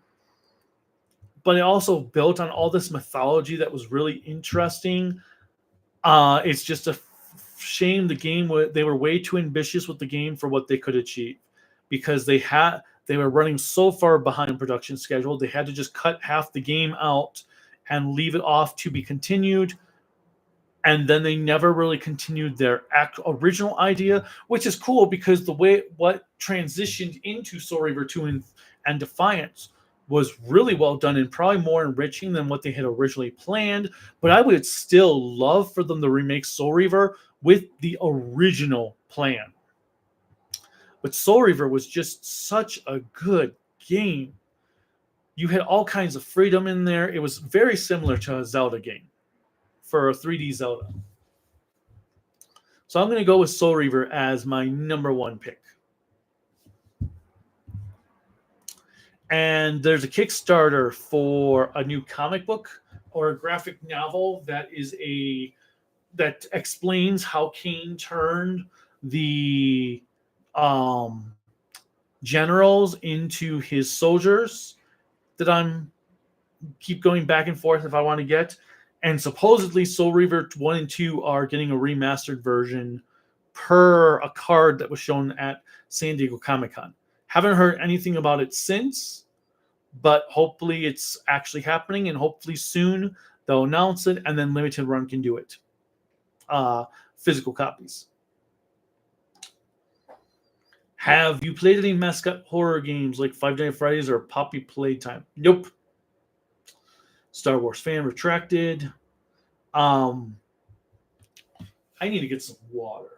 S1: but it also built on all this mythology that was really interesting. It's just a shame they were way too ambitious with the game for what they could achieve, because they were running so far behind production schedule. They had to just cut half the game out and leave it off to be continued. And then they never really continued their original idea, which is cool because what transitioned into Soul Reaver 2 and Defiance was really well done and probably more enriching than what they had originally planned. But I would still love for them to remake Soul Reaver with the original plan. But Soul Reaver was just such a good game. You had all kinds of freedom in there. It was very similar to a Zelda game for a 3D Zelda. So I'm going to go with Soul Reaver as my number 1 pick. And there's a Kickstarter for a new comic book or a graphic novel that explains how Kane turned the generals into his soldiers that I'm keep going back and forth if I want to get. And supposedly Soul Reaver 1 and 2 are getting a remastered version per a card that was shown at San Diego Comic-Con. Haven't heard anything about it since, but hopefully it's actually happening, and hopefully soon they'll announce it, and then Limited Run can do it. Physical copies. Have you played any mascot horror games like Five Nights at Freddy's or Poppy Playtime? Nope. Star Wars fan retracted. I need to get some water.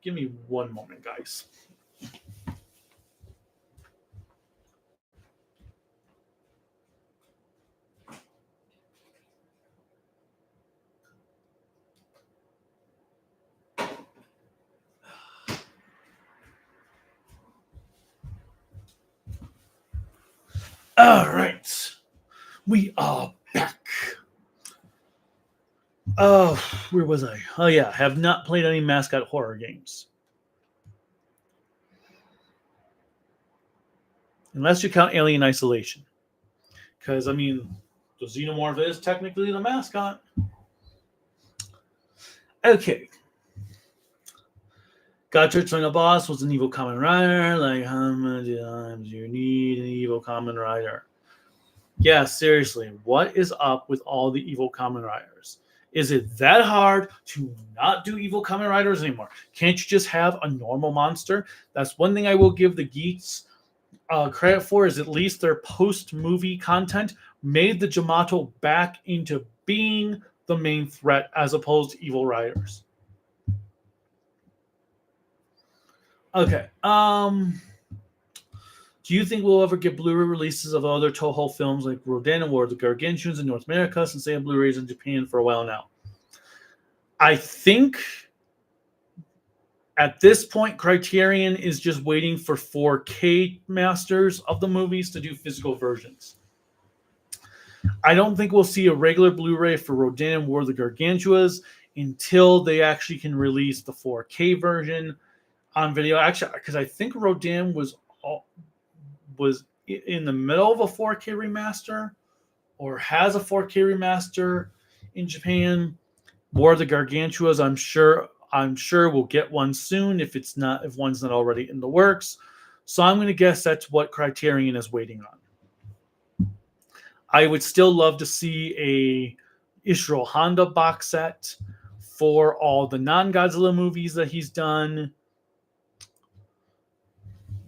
S1: Give me one moment, guys. All right. We are back. Oh, where was I? Oh, yeah. Have not played any mascot horror games. Unless you count Alien Isolation. Because, I mean, the Xenomorph is technically the mascot. Okay. Godchurch on the boss was an evil common rider. Like, how many times do you need an evil common rider? Yeah, seriously. What is up with all the evil common riders? Is it that hard to not do evil common riders anymore? Can't you just have a normal monster? That's one thing I will give the geeks credit for, is at least their post-movie content made the Jamato back into being the main threat as opposed to evil riders. Okay. Do you think we'll ever get Blu-ray releases of other Toho films like Rodan and War of the Gargantuans in North America, since they have Blu-rays in Japan for a while now? I think at this point, Criterion is just waiting for 4K masters of the movies to do physical versions. I don't think we'll see a regular Blu-ray for Rodan and War of the Gargantuas until they actually can release the 4K version on video. Actually, because I think Rodan was in the middle of a 4K remaster or has a 4K remaster in Japan. War of the Gargantuas, I'm sure we'll get one soon if one's not already in the works. So I'm going to guess that's what Criterion is waiting on. I would still love to see a Ishiro Honda box set for all the non-Godzilla movies that he's done,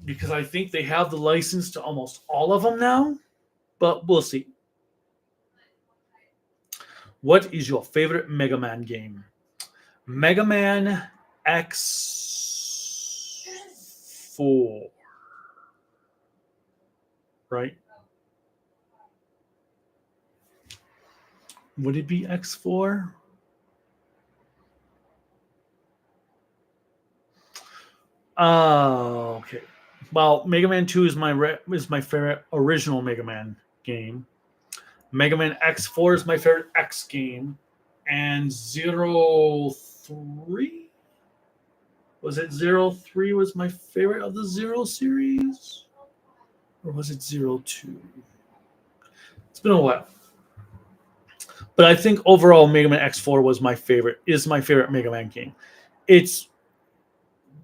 S1: because I think they have the license to almost all of them now, but we'll see. What is your favorite Mega Man game? Mega Man X4. Right? Would it be X4? Okay. Well, Mega Man 2 is my favorite original Mega Man game. Mega Man X4 is my favorite X game. And 03? Was it 03 was my favorite of the Zero series? Or was it 02? It's been a while. But I think overall Mega Man X4 is my favorite Mega Man game.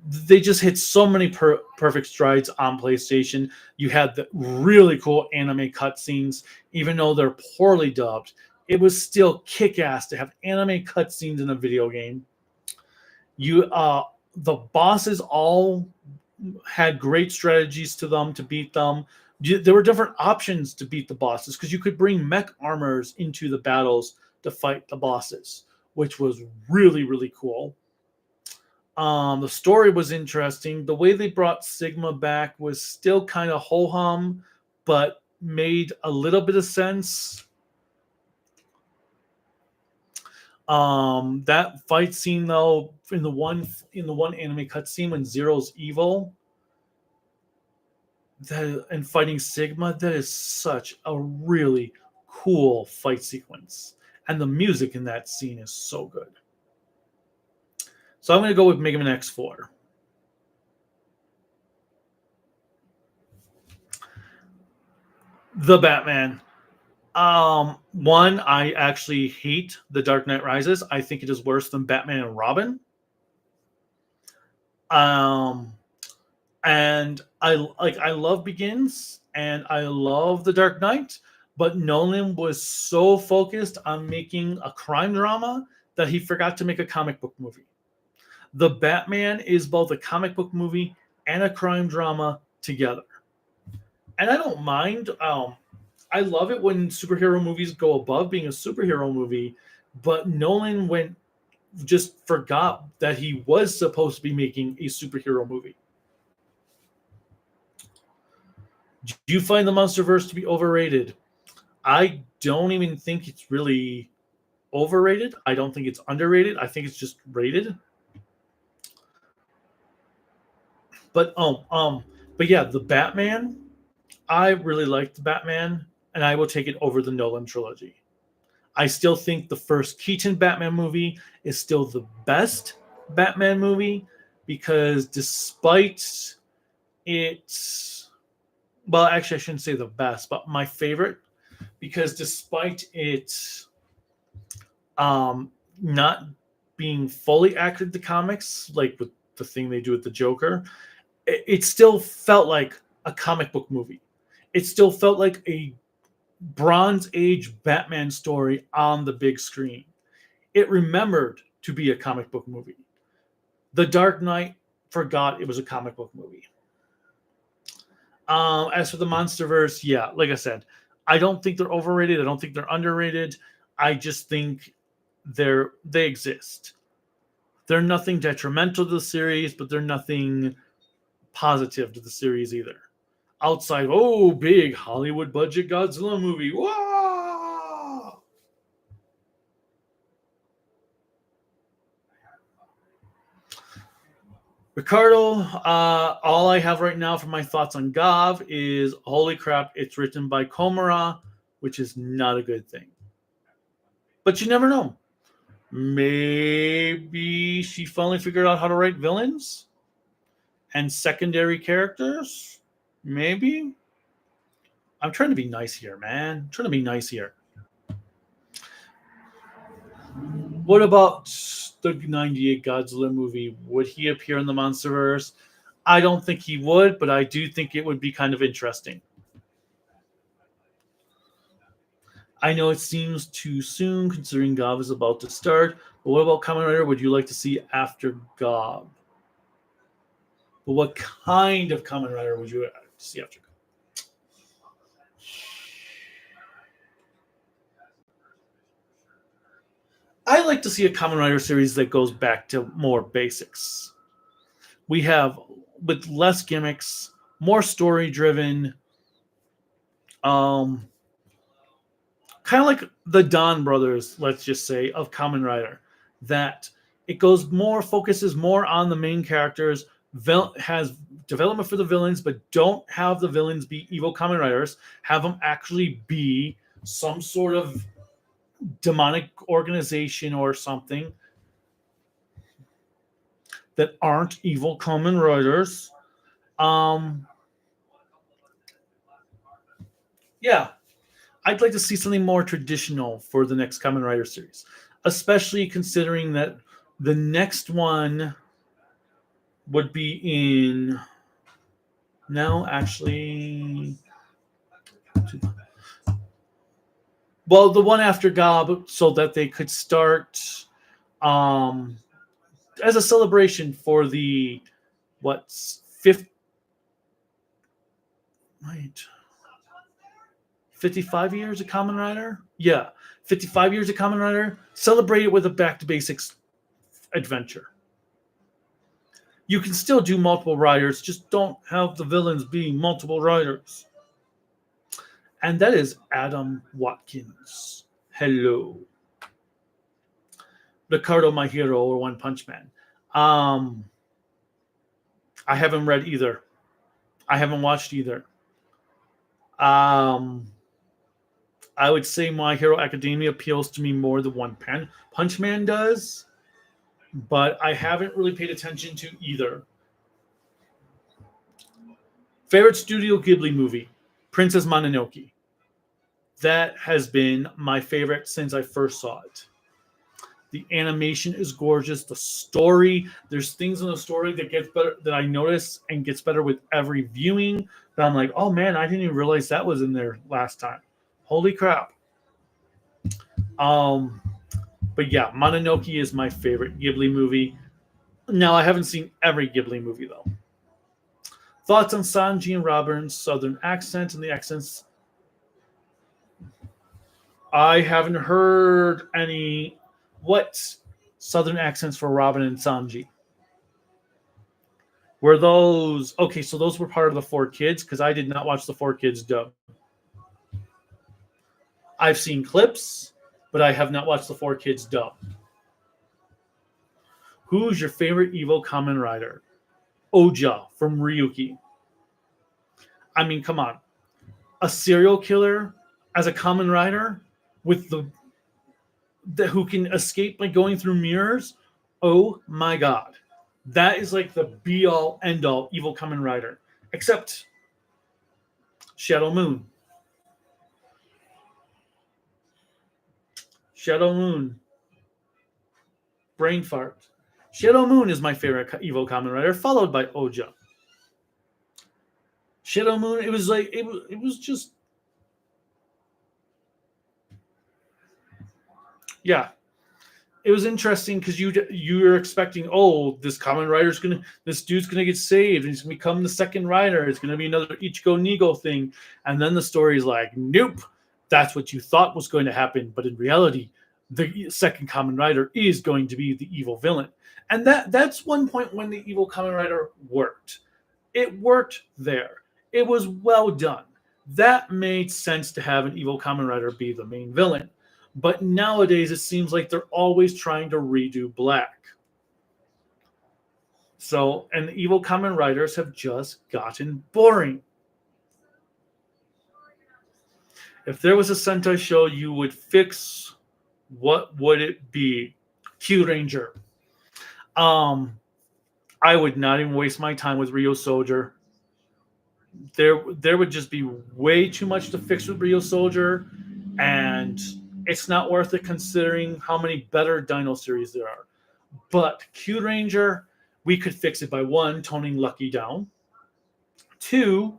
S1: They just hit so many perfect strides on PlayStation. You had the really cool anime cutscenes, even though they're poorly dubbed. It was still kick-ass to have anime cutscenes in a video game. The bosses all had great strategies to them to beat them. There were different options to beat the bosses because you could bring mech armors into the battles to fight the bosses, which was really, really cool. The story was interesting. The way they brought Sigma back was still kind of ho-hum, but made a little bit of sense. That fight scene, though, in the one anime cutscene when Zero's evil, and fighting Sigma, that is such a really cool fight sequence, and the music in that scene is so good. So I'm going to go with Mega Man X4. The Batman. One, I actually hate The Dark Knight Rises. I think it is worse than Batman and Robin. And I love Begins and I love The Dark Knight, but Nolan was so focused on making a crime drama that he forgot to make a comic book movie. The Batman is both a comic book movie and a crime drama together. And I don't mind. I love it when superhero movies go above being a superhero movie, but Nolan just forgot that he was supposed to be making a superhero movie. Do you find the MonsterVerse to be overrated? I don't even think it's really overrated. I don't think it's underrated. I think it's just rated. But yeah, the Batman, I really like the Batman, and I will take it over the Nolan trilogy. I still think the first Keaton Batman movie is still the best Batman movie because despite its, well, actually I shouldn't say the best, but my favorite, because despite its not being fully accurate to comics, like with the thing they do with the Joker, it still felt like a comic book movie. It still felt like a Bronze Age Batman story on the big screen. It remembered to be a comic book movie. The Dark Knight forgot it was a comic book movie. As for the MonsterVerse, yeah, like I said, I don't think they're overrated. I don't think they're underrated. I just think they exist. They're nothing detrimental to the series, but they're nothing positive to the series either. Outside, big Hollywood budget Godzilla movie. Whoa! Ricardo, all I have right now for my thoughts on Gav is, holy crap, it's written by Komura, which is not a good thing. But you never know. Maybe she finally figured out how to write villains and secondary characters. Maybe. I'm trying to be nice here, man. I'm trying to be nice here. What about the 98 Godzilla movie? Would he appear in the Monsterverse? I don't think he would, but I do think it would be kind of interesting. I know it seems too soon considering Gob is about to start, but what about Kamen Rider would you like to see after Gob? But what kind of Kamen Rider would you like to see after Gob? I like to see a Kamen Rider series that goes back to more basics. We have with less gimmicks, more story driven, kind of like the Don brothers, let's just say, of Kamen Rider. That it goes more, focuses more on the main characters, has development for the villains, but don't have the villains be evil Kamen Riders. Have them actually be some sort of demonic organization or something that aren't evil Kamen Riders. Yeah, I'd like to see something more traditional for the next Kamen Rider series, especially considering that the next one would be in. No, actually. Well, the one after Gob, so that they could start um, as a celebration for the what's fifth. Wait. 55 years of Kamen Rider? Yeah. 55 years of Kamen Rider. Celebrate it with a back to basics adventure. You can still do multiple riders, just don't have the villains be multiple riders. And that is Adam Watkins. Hello. Ricardo My Hero or One Punch Man. I haven't read either. I haven't watched either. I would say My Hero Academia appeals to me more than One Punch Man does, but I haven't really paid attention to either. Favorite Studio Ghibli movie? Princess Mononoke. That has been my favorite since I first saw it. The animation is gorgeous. The story, there's things in the story that gets better that I notice and gets better with every viewing. That I'm like, oh man, I didn't even realize that was in there last time. Holy crap. But yeah, Mononoke is my favorite Ghibli movie. Now I haven't seen every Ghibli movie though. Thoughts on Sanji and Robin's southern accent and the accents? I haven't heard any. What southern accents for Robin and Sanji? Were those okay? So those were part of the Four Kids because I did not watch the Four Kids dub. I've seen clips, but I have not watched the Four Kids dub. Who's your favorite evil Kamen Rider? Oja from Ryuki. I mean, come on. A serial killer as a Kamen Rider with the who can escape by going through mirrors? Oh my god. That is like the be all end all evil Kamen Rider. Except Shadow Moon. Shadow Moon. Brain fart. Shadow Moon is my favorite evil Kamen Rider, followed by Oja. Shadow Moon, it was like it was just yeah. It was interesting because you were expecting, oh, this dude's gonna get saved and he's gonna become the second rider. It's gonna be another Ichigo Nigo thing, and then the story's like, nope, that's what you thought was going to happen, but in reality, the second Kamen Rider is going to be the evil villain, and that's one point when the evil Kamen Rider worked. It worked there. It was well done. That made sense to have an evil Kamen Rider be the main villain. But nowadays, it seems like they're always trying to redo Black. So, and the evil Kamen Riders have just gotten boring. If there was a Sentai show you would fix, what would it be? Q Ranger. I would not even waste my time with Rio Soldier. there would just be way too much to fix with Rio Soldier, and it's not worth it considering how many better Dino series there are. But Q Ranger, we could fix it by one, toning Lucky down. Two,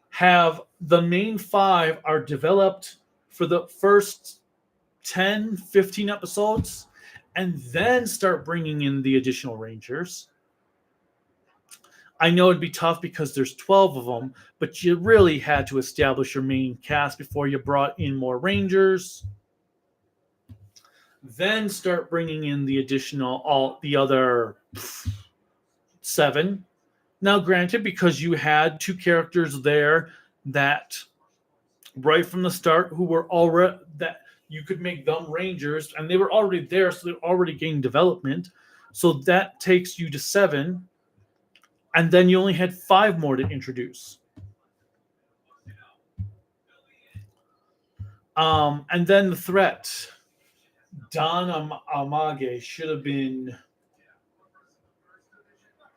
S1: have the main five are developed for the first 10, 15 episodes, and then start bringing in the additional Rangers. I know it'd be tough because there's 12 of them, but you really had to establish your main cast before you brought in more Rangers. Then start bringing in the additional, all the other 7. Now, granted, because you had 2 characters there that right from the start who were already, that you could make them Rangers, and they were already there, so they're already gaining development. So that takes you to 7, and then you only had 5 more to introduce. And then the threat, Don Amage, should have been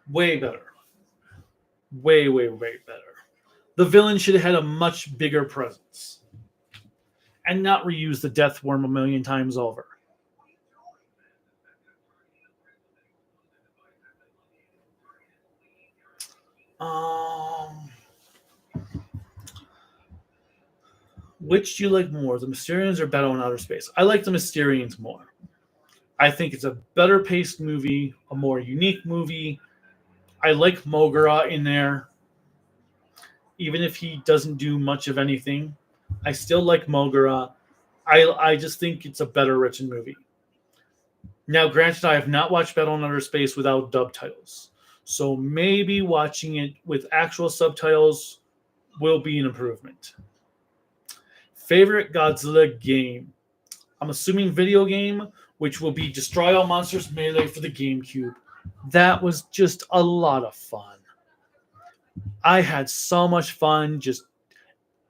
S1: way better. Way, way, way better. The villain should have had a much bigger presence and not reuse the death worm a million times over. Which do you like more, the Mysterians or Battle in Outer Space? I like the Mysterians more. I think it's a better paced movie, a more unique movie. I like Mogura in there. Even if he doesn't do much of anything, I still like Mogura. I just think it's a better written movie. Now, granted, I have not watched Battle in Outer Space without dub titles. So maybe watching it with actual subtitles will be an improvement. Favorite Godzilla game? I'm assuming video game, which will be Destroy All Monsters Melee for the GameCube. That was just a lot of fun. I had so much fun. Just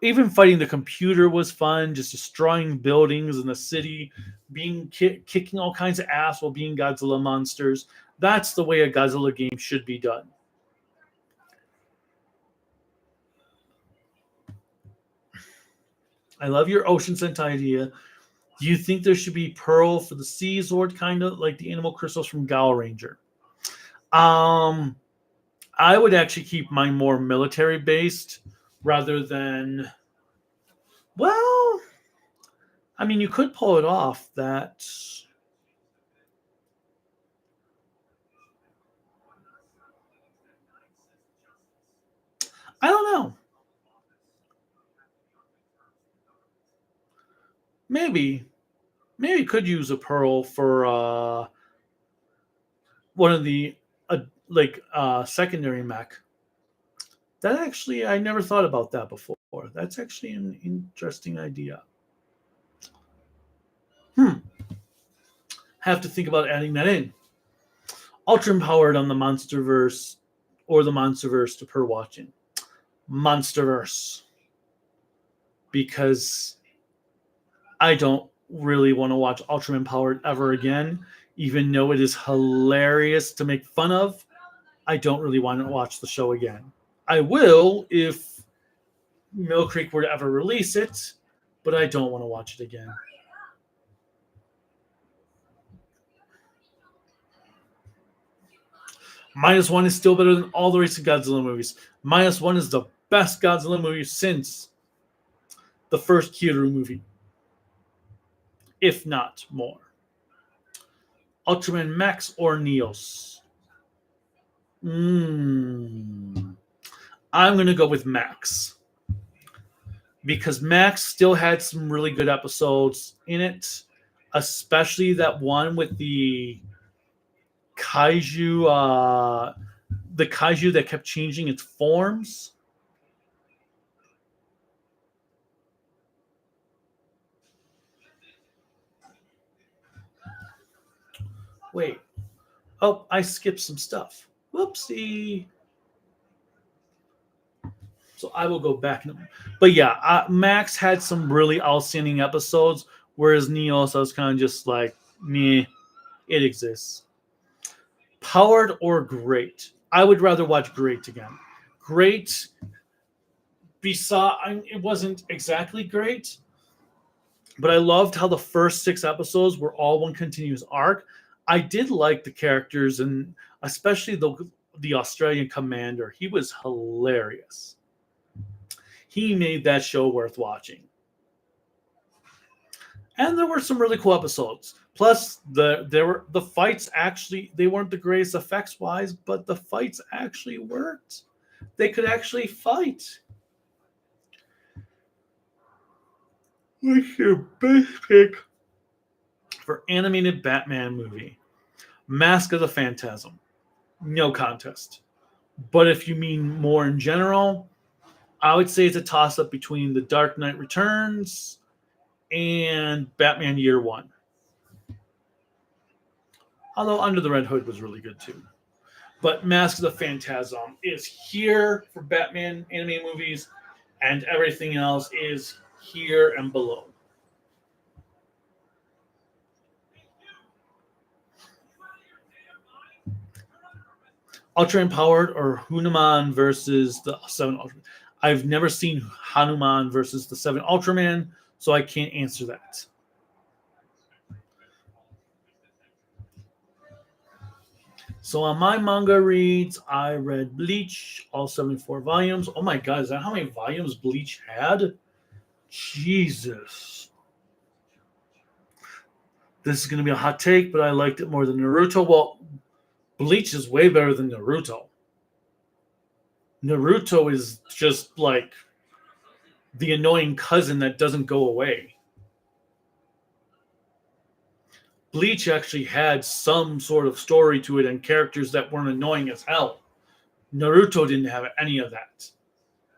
S1: even fighting the computer was fun. Just destroying buildings in the city, kicking all kinds of ass while being Godzilla monsters. That's the way a Godzilla game should be done. I love your Ocean Scent idea. Do you think there should be Pearl for the Sea Zord, kind of like the animal crystals from Gal Ranger? I would actually keep mine more military based rather than. Well, I mean, you could pull it off. That. I don't know. Maybe could use a pearl for one of the secondary mech. That actually, I never thought about that before. That's actually an interesting idea. Have to think about adding that in. Ultra empowered on the Monsterverse or the Monsterverse to per watching. Monsterverse. Because I don't really want to watch Ultraman Powered ever again, even though it is hilarious to make fun of. I don't really want to watch the show again. I will if Mill Creek were to ever release it, but I don't want to watch it again. -1 is still better than all the recent Godzilla movies. -1 is the best Godzilla movie since the first Kyoto movie, if not more. Ultraman Max or Neos? I'm going to go with Max. Because Max still had some really good episodes in it, especially that one with the kaiju, that kept changing its forms. Wait. Oh, I skipped some stuff. Whoopsie. So I will go back. But yeah, Max had some really outstanding episodes, whereas Neos, I was kind of just like, meh, it exists. Powered or Great? I would rather watch Great again. Great it wasn't exactly great, but I loved how the first 6 episodes were all one continuous arc. I did like the characters, and especially the Australian commander. He was hilarious. He made that show worth watching. And there were some really cool episodes. Plus, the fights actually, they weren't the greatest effects wise, but the fights actually worked. They could actually fight. What's your best pick for animated Batman movie? Mask of the Phantasm. No contest. But if you mean more in general, I would say it's a toss up between The Dark Knight Returns and Batman Year One. Although Under the Red Hood was really good too. But Mask of the Phantasm is here for Batman anime movies, and everything else is here and below. Ultra Empowered or Hanuman versus the 7 Ultraman. I've never seen Hanuman versus the 7 Ultraman, so I can't answer that. So on my manga reads, I read Bleach, all 74 volumes. Oh my god, is that how many volumes Bleach had? Jesus. This is going to be a hot take, but I liked it more than Naruto. Well, Bleach is way better than Naruto. Naruto is just like the annoying cousin that doesn't go away. Bleach actually had some sort of story to it and characters that weren't annoying as hell. Naruto didn't have any of that.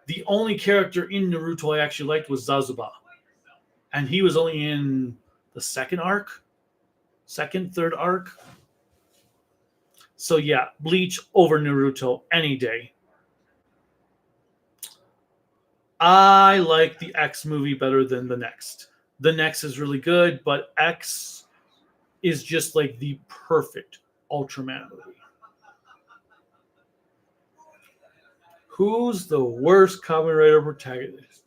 S1: The only character in Naruto I actually liked was Zazuba. And he was only in the second, third arc. So yeah, Bleach over Naruto any day. I like the X movie better than the Next. The Next is really good, but X is just like the perfect Ultraman movie. Who's the worst Kamen Rider protagonist?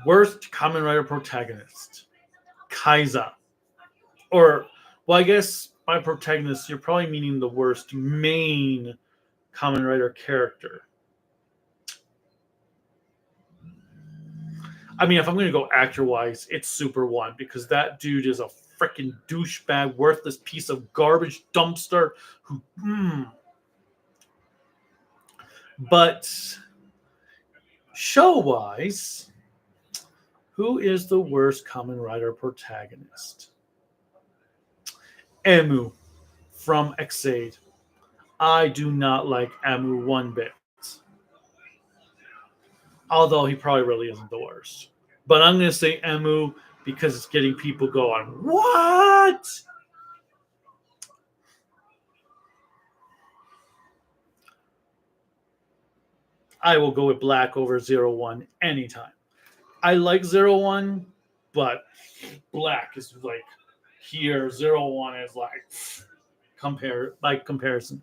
S1: Worst Kamen Rider protagonist. Kaiza. Or, well, I guess by protagonist, you're probably meaning the worst main Kamen Rider character. I mean, if I'm going to go actor-wise, it's Super One, because that dude is a freaking douchebag, worthless piece of garbage dumpster who... But show-wise, who is the worst Kamen Rider protagonist? Emu from Exade. I do not like Emu one bit. Although he probably really isn't the worst. But I'm going to say Emu because it's getting people going, what? I will go with Black over 01 anytime. I like 01, but Black is like here. 01 is like comparison.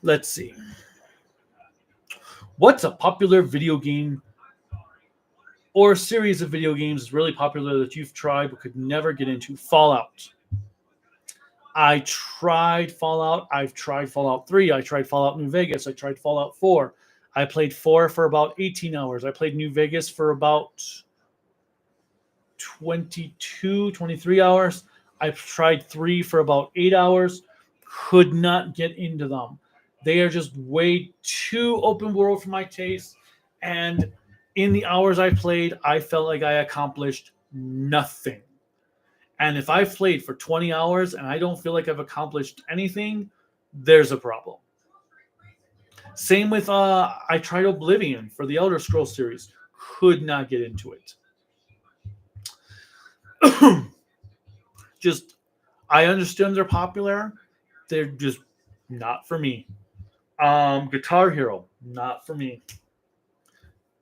S1: Let's see. What's a popular video game or a series of video games is really popular that you've tried but could never get into? Fallout. I tried Fallout. I've tried Fallout 3. I tried Fallout New Vegas. I tried Fallout 4. I played 4 for about 18 hours. I played New Vegas for about 22, 23 hours. I've tried 3 for about 8 hours. Could not get into them. They are just way too open world for my taste. And in the hours I played, I felt like I accomplished nothing. And if I've played for 20 hours and I don't feel like I've accomplished anything, there's a problem. Same with, I tried Oblivion for the Elder Scrolls series. Could not get into it. Just, I understand they're popular. They're just not for me. Guitar Hero, not for me.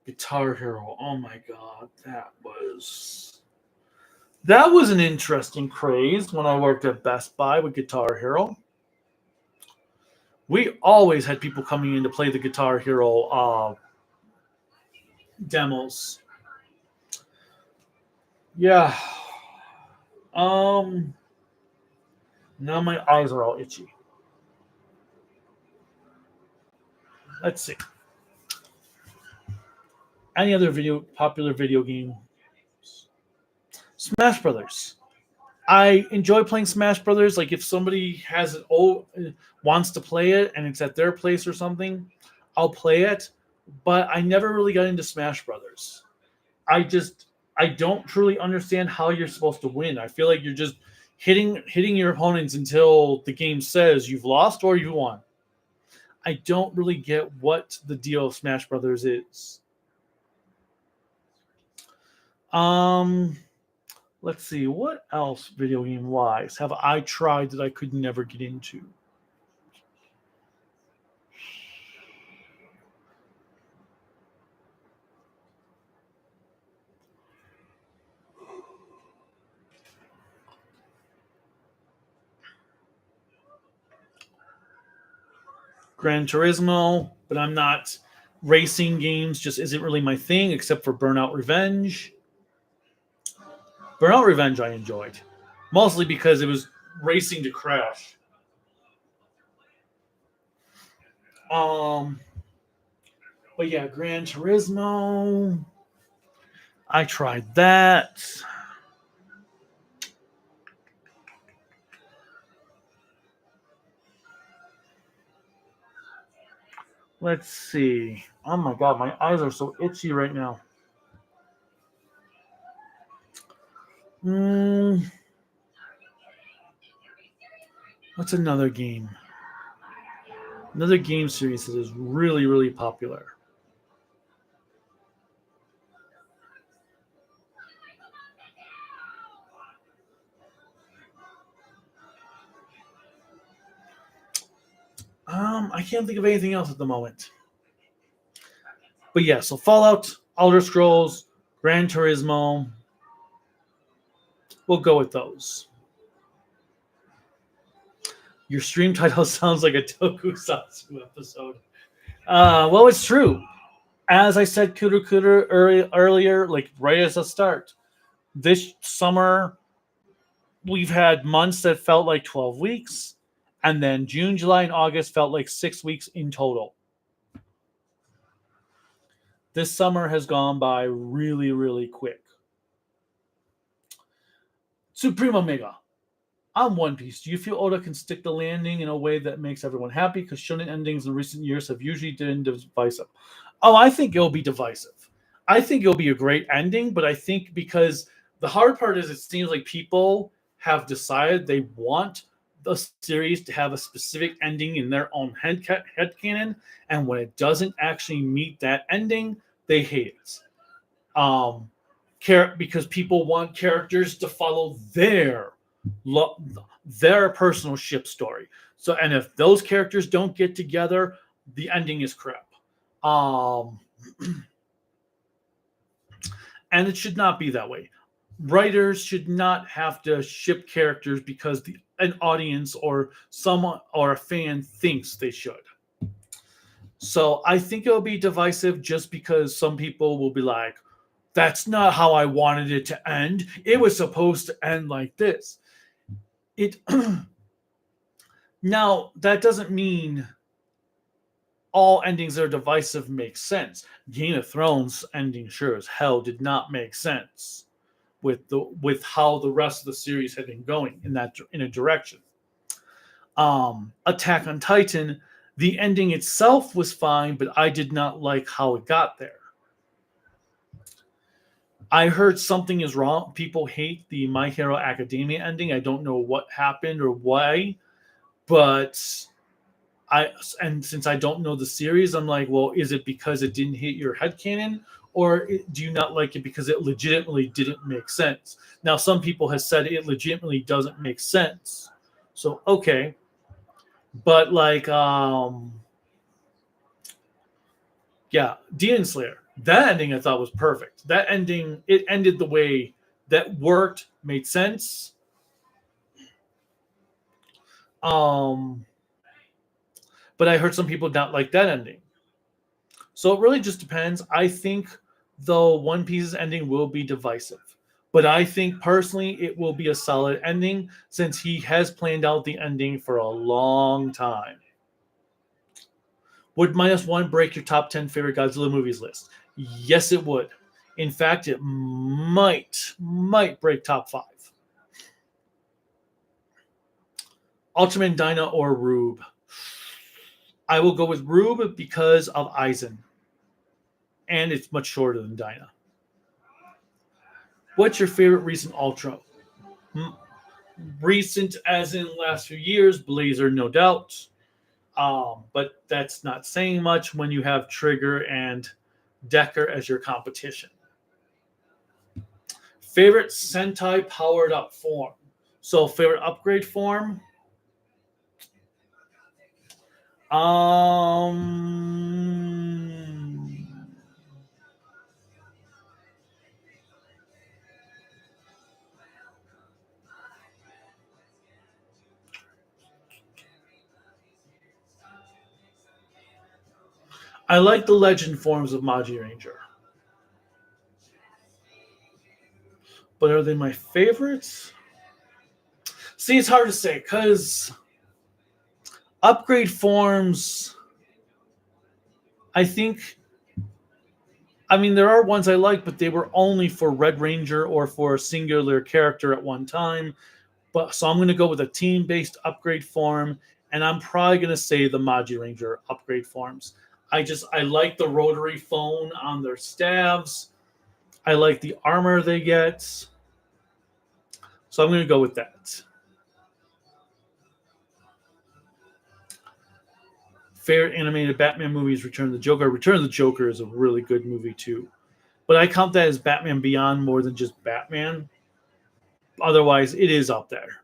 S1: Guitar Hero, oh my god, that was That was an interesting craze when I worked at Best Buy with Guitar Hero. We always had people coming in to play the Guitar Hero demos. Yeah. Um. Now my eyes are all itchy. Let's see. Any other popular video game? Smash Brothers. I enjoy playing Smash Brothers. Like if somebody has it wants to play it and it's at their place or something, I'll play it. But I never really got into Smash Brothers. I don't truly understand how you're supposed to win. I feel like you're just hitting your opponents until the game says you've lost or you won. I don't really get what the deal of Smash Brothers is. Let's see, what else video game wise have I tried that I could never get into? Gran Turismo, but I'm not racing games just isn't really my thing except for Burnout Revenge. Burnout Revenge I enjoyed, mostly because it was racing to crash. But yeah, Gran Turismo. I tried that. Let's see. Oh my god, my eyes are so itchy right now. What's another game? Another game series that is really, really popular. I can't think of anything else at the moment. But yeah, so Fallout, Elder Scrolls, Gran Turismo. We'll go with those. Your stream title sounds like a tokusatsu episode. Well, it's true. As I said, Kuda earlier, like right as a start, this summer we've had months that felt like 12 weeks, and then June, July, and August felt like 6 weeks in total. This summer has gone by really, really quick. Supreme Omega. On One Piece, do you feel Oda can stick the landing in a way that makes everyone happy? Because shonen endings in recent years have usually been divisive. Oh, I think it'll be divisive. I think it'll be a great ending, but I think because the hard part is it seems like people have decided they want the series to have a specific ending in their own headcanon, and when it doesn't actually meet that ending, they hate it. Because people want characters to follow their personal ship story. So, and if those characters don't get together, the ending is crap. And it should not be that way. Writers should not have to ship characters because an audience or someone or a fan thinks they should. So I think it'll be divisive just because some people will be like, that's not how I wanted it to end. It was supposed to end like this. Now, that doesn't mean all endings that are divisive make sense. Game of Thrones ending sure as hell did not make sense with how the rest of the series had been going in a direction. Attack on Titan, the ending itself was fine, but I did not like how it got there. I heard something is wrong. People hate the My Hero Academia ending. I don't know what happened or why, but since I don't know the series, I'm like, well, is it because it didn't hit your headcanon, or do you not like it because it legitimately didn't make sense? Now, some people have said it legitimately doesn't make sense. So, okay. But like, yeah, Demon Slayer. That ending I thought was perfect. That ending, it ended the way that worked, made sense. Um, but I heard some people not like that ending. So it really just depends. I think though One Piece's ending will be divisive. But I think personally it will be a solid ending since he has planned out the ending for a long time. Would -1 break your top 10 favorite Godzilla movies list? Yes, it would. In fact, it might break top 5. Ultraman Dyna or Rube? I will go with Rube because of Aizen. And it's much shorter than Dyna. What's your favorite recent Ultra? Recent as in last few years, Blazer, no doubt. But that's not saying much when you have Trigger and Decker as your competition. Favorite Sentai powered up form. So favorite upgrade form. I like the legend forms of Maji Ranger. But are they my favorites? See, it's hard to say because upgrade forms, I think, I mean, there are ones I like, but they were only for Red Ranger or for a singular character at one time. But so I'm going to go with a team-based upgrade form, and I'm probably going to say the Maji Ranger upgrade forms. I like the rotary phone on their staves. I like the armor they get. So I'm going to go with that. Favorite animated Batman movies: Return of the Joker. Return of the Joker is a really good movie too. But I count that as Batman Beyond more than just Batman. Otherwise, it is up there.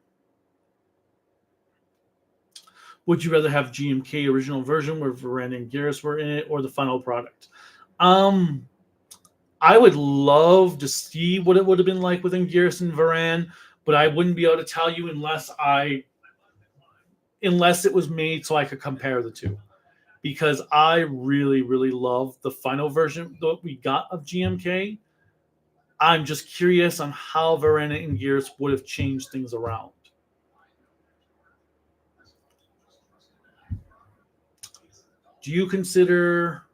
S1: Would you rather have GMK original version where Varan and Garrus were in it, or the final product? I would love to see what it would have been like within Garrus and Varan, but I wouldn't be able to tell you unless it was made so I could compare the two. Because I really, really love the final version that we got of GMK. I'm just curious on how Varena and Gears would have changed things around. Do you consider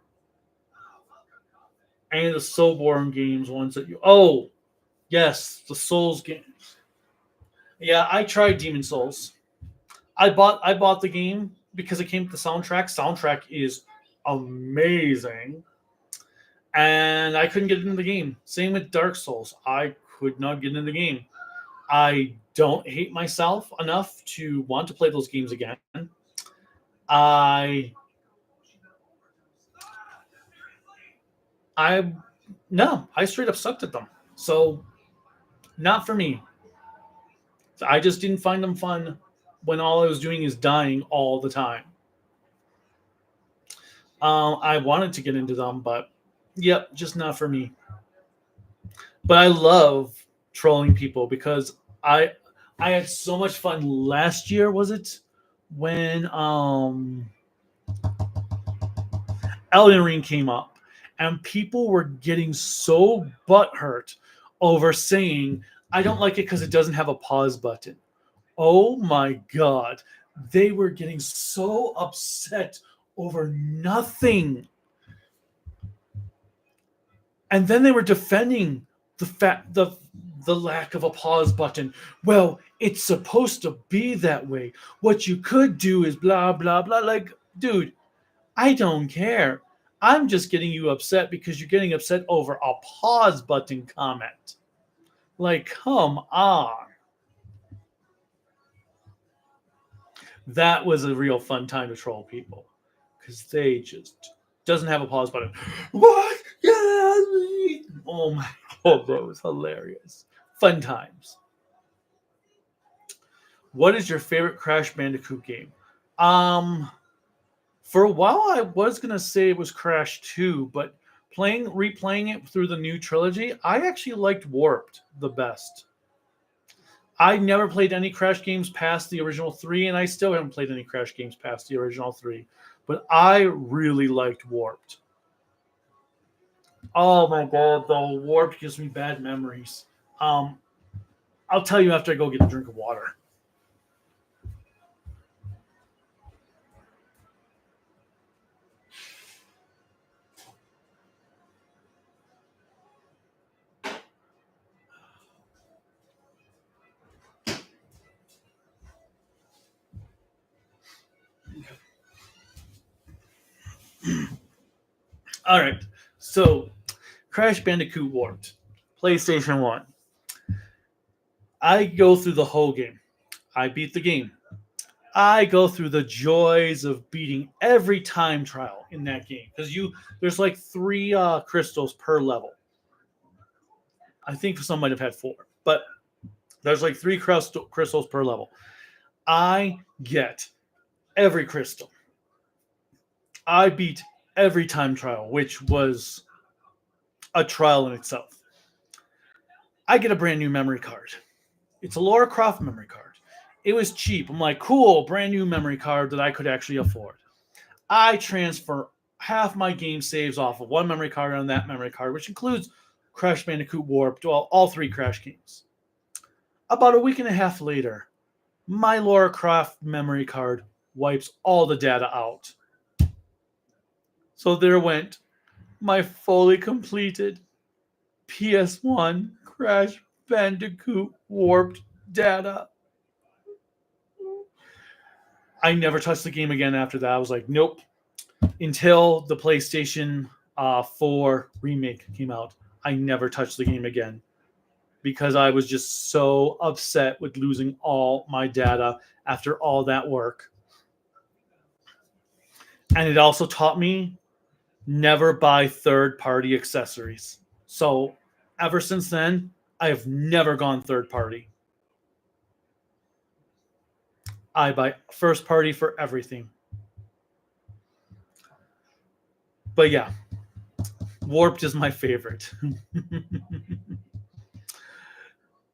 S1: any of the Soulborn games ones that you? Oh, yes, the Souls games. Yeah, I tried Demon Souls. I bought the game because it came with the soundtrack. Soundtrack is amazing. And I couldn't get into the game. Same with Dark Souls. I could not get into the game. I don't hate myself enough to want to play those games again. I I no, I straight up sucked at them. So not for me. I just didn't find them fun when all I was doing is dying all the time. I wanted to get into them, but yep, just not for me. But I love trolling people because I had so much fun last year. Was it when Elden Ring came up, and people were getting so butthurt over saying, I don't like it because it doesn't have a pause button. Oh my God. They were getting so upset over nothing. And then they were defending the lack of a pause button. Well, it's supposed to be that way. What you could do is blah blah blah. Like, dude, I don't care. I'm just getting you upset because you're getting upset over a pause button comment. Like, come on. That was a real fun time to troll people because they just doesn't have a pause button. What? Oh my! Oh, that was hilarious. Fun times. What is your favorite Crash Bandicoot game? Um, for a while I was gonna say it was Crash 2, but replaying it through the new trilogy, I actually liked Warped the best. I never played any Crash games past the original 3, and I still haven't played any Crash games past the original 3. But I really liked Warped. Oh my god, though, Warped gives me bad memories. I'll tell you after I go get a drink of water. All right, so Crash Bandicoot Warped, PlayStation 1. I go through the whole game. I beat the game. I go through the joys of beating every time trial in that game because there's like 3 crystals per level. I think some might have had 4, but there's like 3 crystals per level. I get every crystal. I beat every time trial, which was a trial in itself. I get a brand new memory card. It's a Lara Croft memory card. It was cheap. I'm like, cool, brand new memory card that I could actually afford. I transfer half my game saves off of one memory card on that memory card, which includes Crash Bandicoot Warped, all 3 Crash games. About a week and a half later, my Lara Croft memory card wipes all the data out. So there went my fully completed PS1 Crash Bandicoot Warped data. I never touched the game again after that. I was like, nope. Until the PlayStation 4 remake came out, I never touched the game again because I was just so upset with losing all my data after all that work. And it also taught me never buy third-party accessories. So ever since then, I have never gone third-party. I buy first party for everything. But yeah, Warped is my favorite.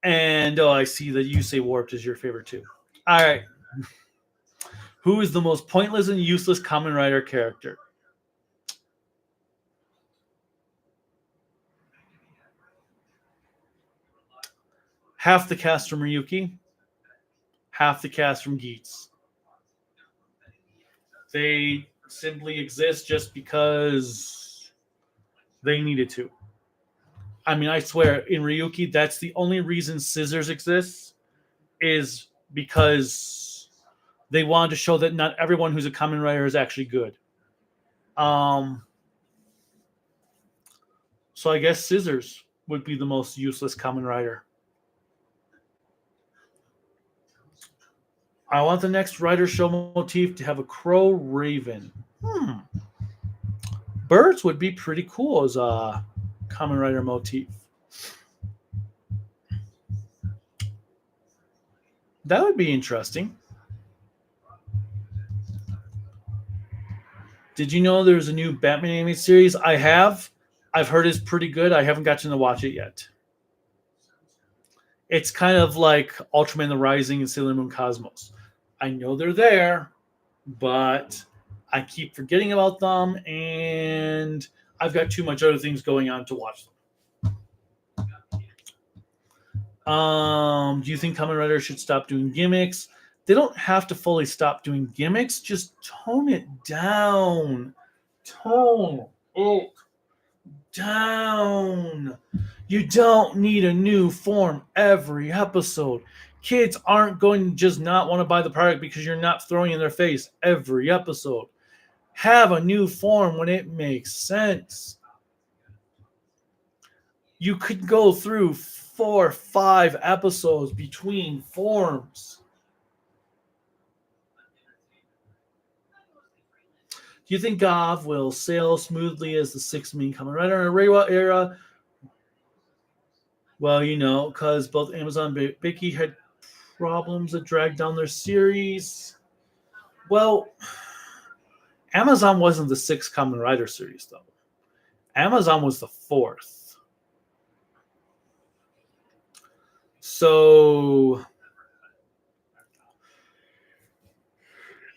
S1: And I see that you say Warped is your favorite too. All right. Who is the most pointless and useless Kamen Rider character? Half the cast from Ryuki, half the cast from Geats. They simply exist just because they needed to. I mean, I swear, in Ryuki, that's the only reason Scissors exists, is because they wanted to show that not everyone who's a Kamen Rider is actually good. So I guess Scissors would be the most useless Kamen Rider. I want the next Rider Show motif to have a crow raven. Birds would be pretty cool as a Kamen Rider motif. That would be interesting. Did you know there's a new Batman animated series? I have. I've heard it's pretty good. I haven't gotten to watch it yet. It's kind of like Ultraman the Rising and Sailor Moon Cosmos. I know they're there, but I keep forgetting about them, and I've got too much other things going on to watch them. Do you think Kamen Rider should stop doing gimmicks? They don't have to fully stop doing gimmicks. Just tone it down. Tone it down. You don't need a new form every episode. Kids aren't going to just not want to buy the product because you're not throwing in their face every episode. Have a new form when it makes sense. You could go through 4 or 5 episodes between forms. Do you think Gav will sail smoothly as the 6th main Kamen Rider in a Reiwa era? Well, because both Amazon and Biki had problems that dragged down their series. Well, Amazon wasn't the 6th Kamen Rider series, though. Amazon was the 4th. So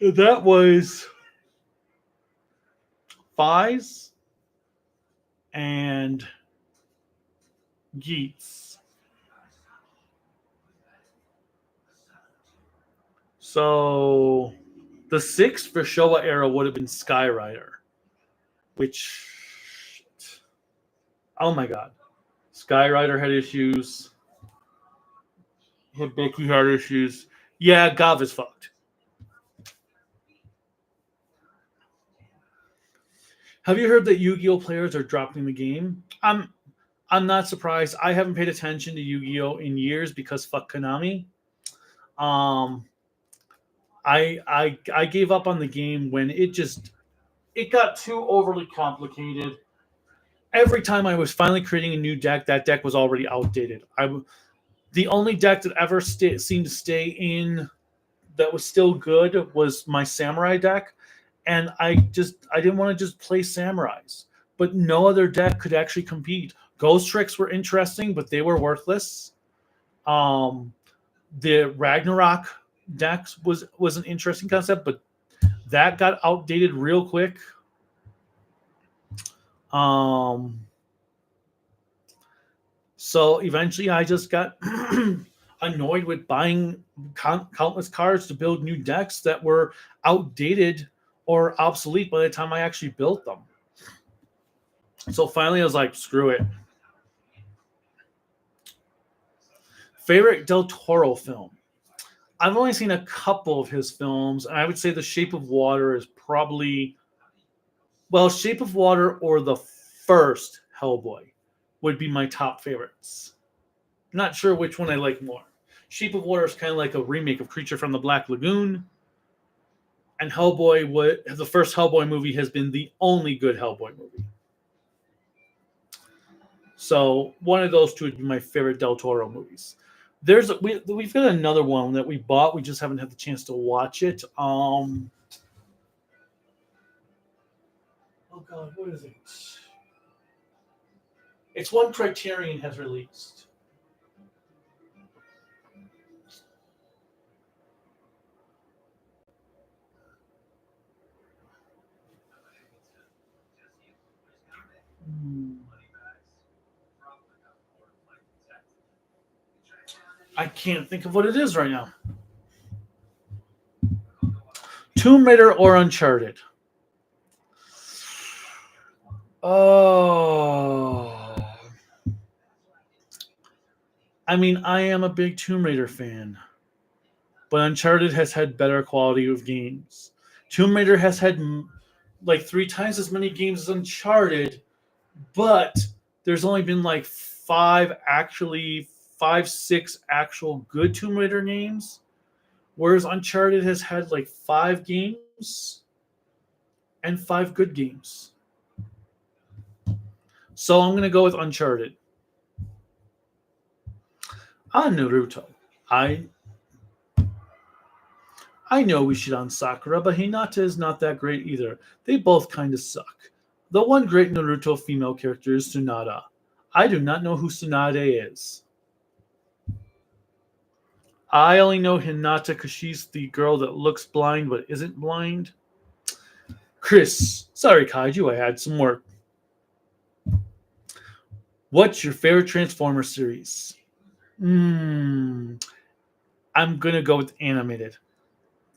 S1: that was Fies and Geets. So the 6th for Showa era would have been Skyrider, which, oh my god, Skyrider had issues. Hibiki had issues. Yeah, Gav is fucked. Have you heard that Yu-Gi-Oh players are dropping the game? I'm not surprised. I haven't paid attention to Yu-Gi-Oh in years because fuck Konami. I gave up on the game when it got too overly complicated. Every time I was finally creating a new deck, that deck was already outdated. The only deck that ever seemed to stay in that was still good was my Samurai deck, and I didn't want to just play Samurais. But no other deck could actually compete. Ghost Tricks were interesting, but they were worthless. The Ragnarok decks was an interesting concept, but that got outdated real quick. So eventually I just got annoyed with buying countless cards to build new decks that were outdated or obsolete by the time I actually built them. So finally I was like, screw it. Favorite Del Toro film? I've only seen a couple of his films, and I would say The Shape of Water is probably, well, Shape of Water or the first Hellboy would be my top favorites. Not sure which one I like more. Shape of Water is kind of like a remake of Creature from the Black Lagoon, and Hellboy, the first Hellboy movie has been the only good Hellboy movie. So one of those two would be my favorite Del Toro movies. We've got another one that we bought. We just haven't had the chance to watch it. Oh God, what is it? It's one Criterion has released. I can't think of what it is right now. Tomb Raider or Uncharted? Oh. I mean, I am a big Tomb Raider fan, but Uncharted has had better quality of games. Tomb Raider has had like 3 times as many games as Uncharted, but there's only been like 6 actual good Tomb Raider games, whereas Uncharted has had like 5 games and 5 good games. So I'm going to go with Uncharted. Naruto. I know we shit on Sakura, but Hinata is not that great either. They both kind of suck. The one great Naruto female character is Tsunade. I do not know who Tsunade is. I only know Hinata because she's the girl that looks blind but isn't blind. Chris, sorry Kaiju, I had some work. What's your favorite Transformer series? I'm gonna go with animated,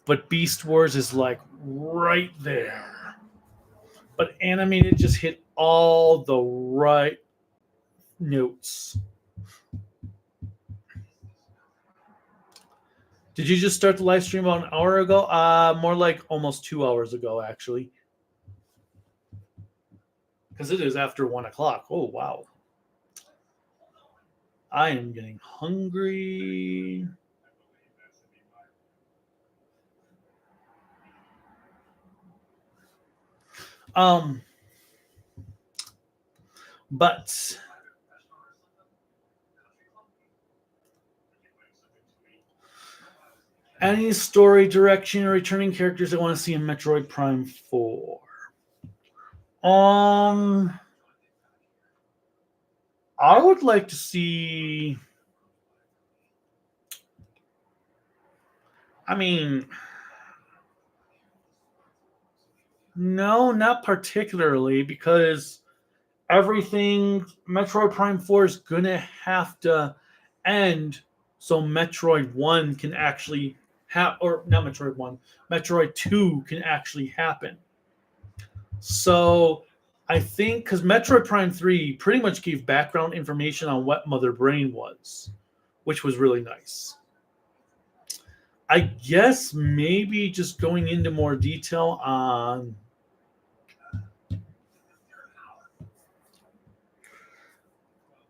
S1: but Beast Wars is like right there. But animated just hit all the right notes. Did you just start the live stream about an hour ago? More like almost 2 hours ago, actually. Because it is after 1 o'clock. Oh, wow. I am getting hungry. But any story, direction, or returning characters I want to see in Metroid Prime 4? I would like to see. I mean, no, not particularly, because everything Metroid Prime 4 is gonna have to end so Metroid 1 can actually or not Metroid 1, Metroid 2 can actually happen. So I think because Metroid Prime 3 pretty much gave background information on what Mother Brain was, which was really nice. I guess maybe just going into more detail on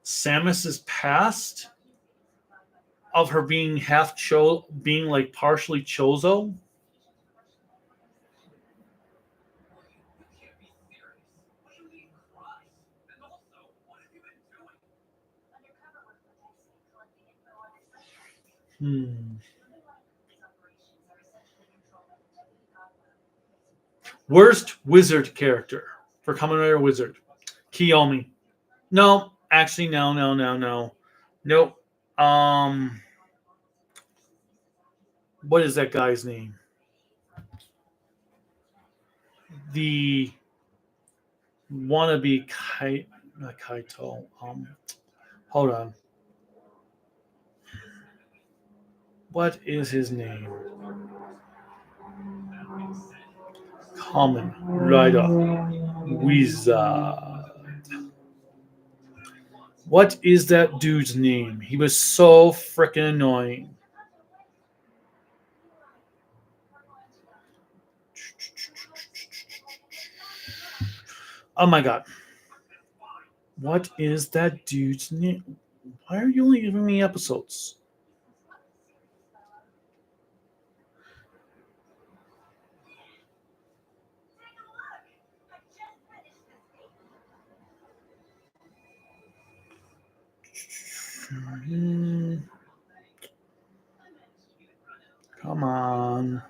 S1: Samus's past of her being being like partially Chozo. Worst wizard character for Kamen Rider Wizard. Kiyomi. No, actually, no. Nope. What is that guy's name? The wannabe Kaito. Hold on. What is his name? Kamen Rider Wizard. What is that dude's name? He was so freaking annoying. Oh my god. What is that dude's name? Why are you only giving me episodes? Come on.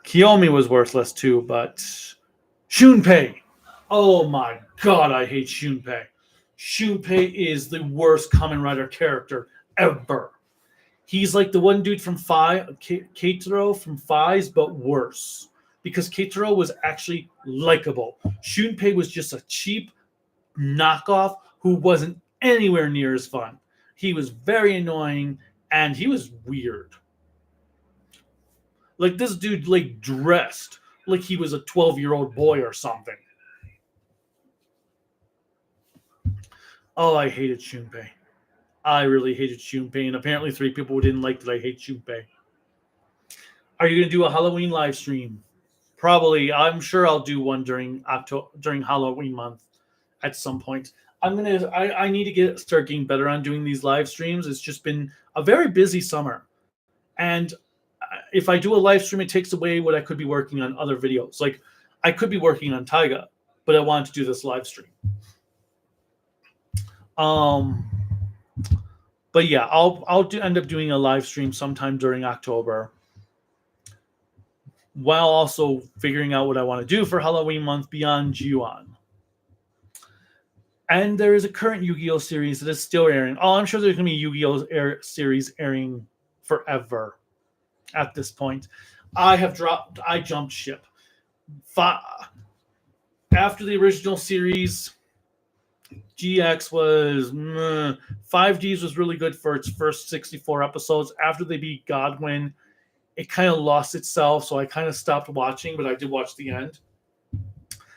S1: Kiyomi was worthless too, but Shunpei. Oh my god, I hate Shunpei. Shunpei is the worst Kamen Rider character ever. He's like the one dude from Keitaro from Fives, but worse. Because Keitaro was actually likable. Shunpei was just a cheap knockoff who wasn't anywhere near as fun. He was very annoying and he was weird. Like this dude like dressed like he was a 12-year-old boy or something. Oh, I hated Shunpei. I really hated Shunpei, and apparently 3 people didn't like that I hate Shunpei. Are you going to do a Halloween live stream? Probably. I'm sure I'll do one during Halloween month at some point. I need to start getting better on doing these live streams. It's just been a very busy summer. And if I do a live stream, it takes away what I could be working on other videos. Like I could be working on Taiga, but I wanted to do this live stream. But yeah, I'll end up doing a live stream sometime during October, while also figuring out what I want to do for Halloween month beyond Ju-on. And there is a current Yu-Gi-Oh series that is still airing. Oh, I'm sure there's going to be a Yu-Gi-Oh series airing forever at this point. I jumped ship. After the original series, GX was 5Ds was really good for its first 64 episodes. After they beat Godwin, it kind of lost itself, so I kind of stopped watching, but I did watch the end.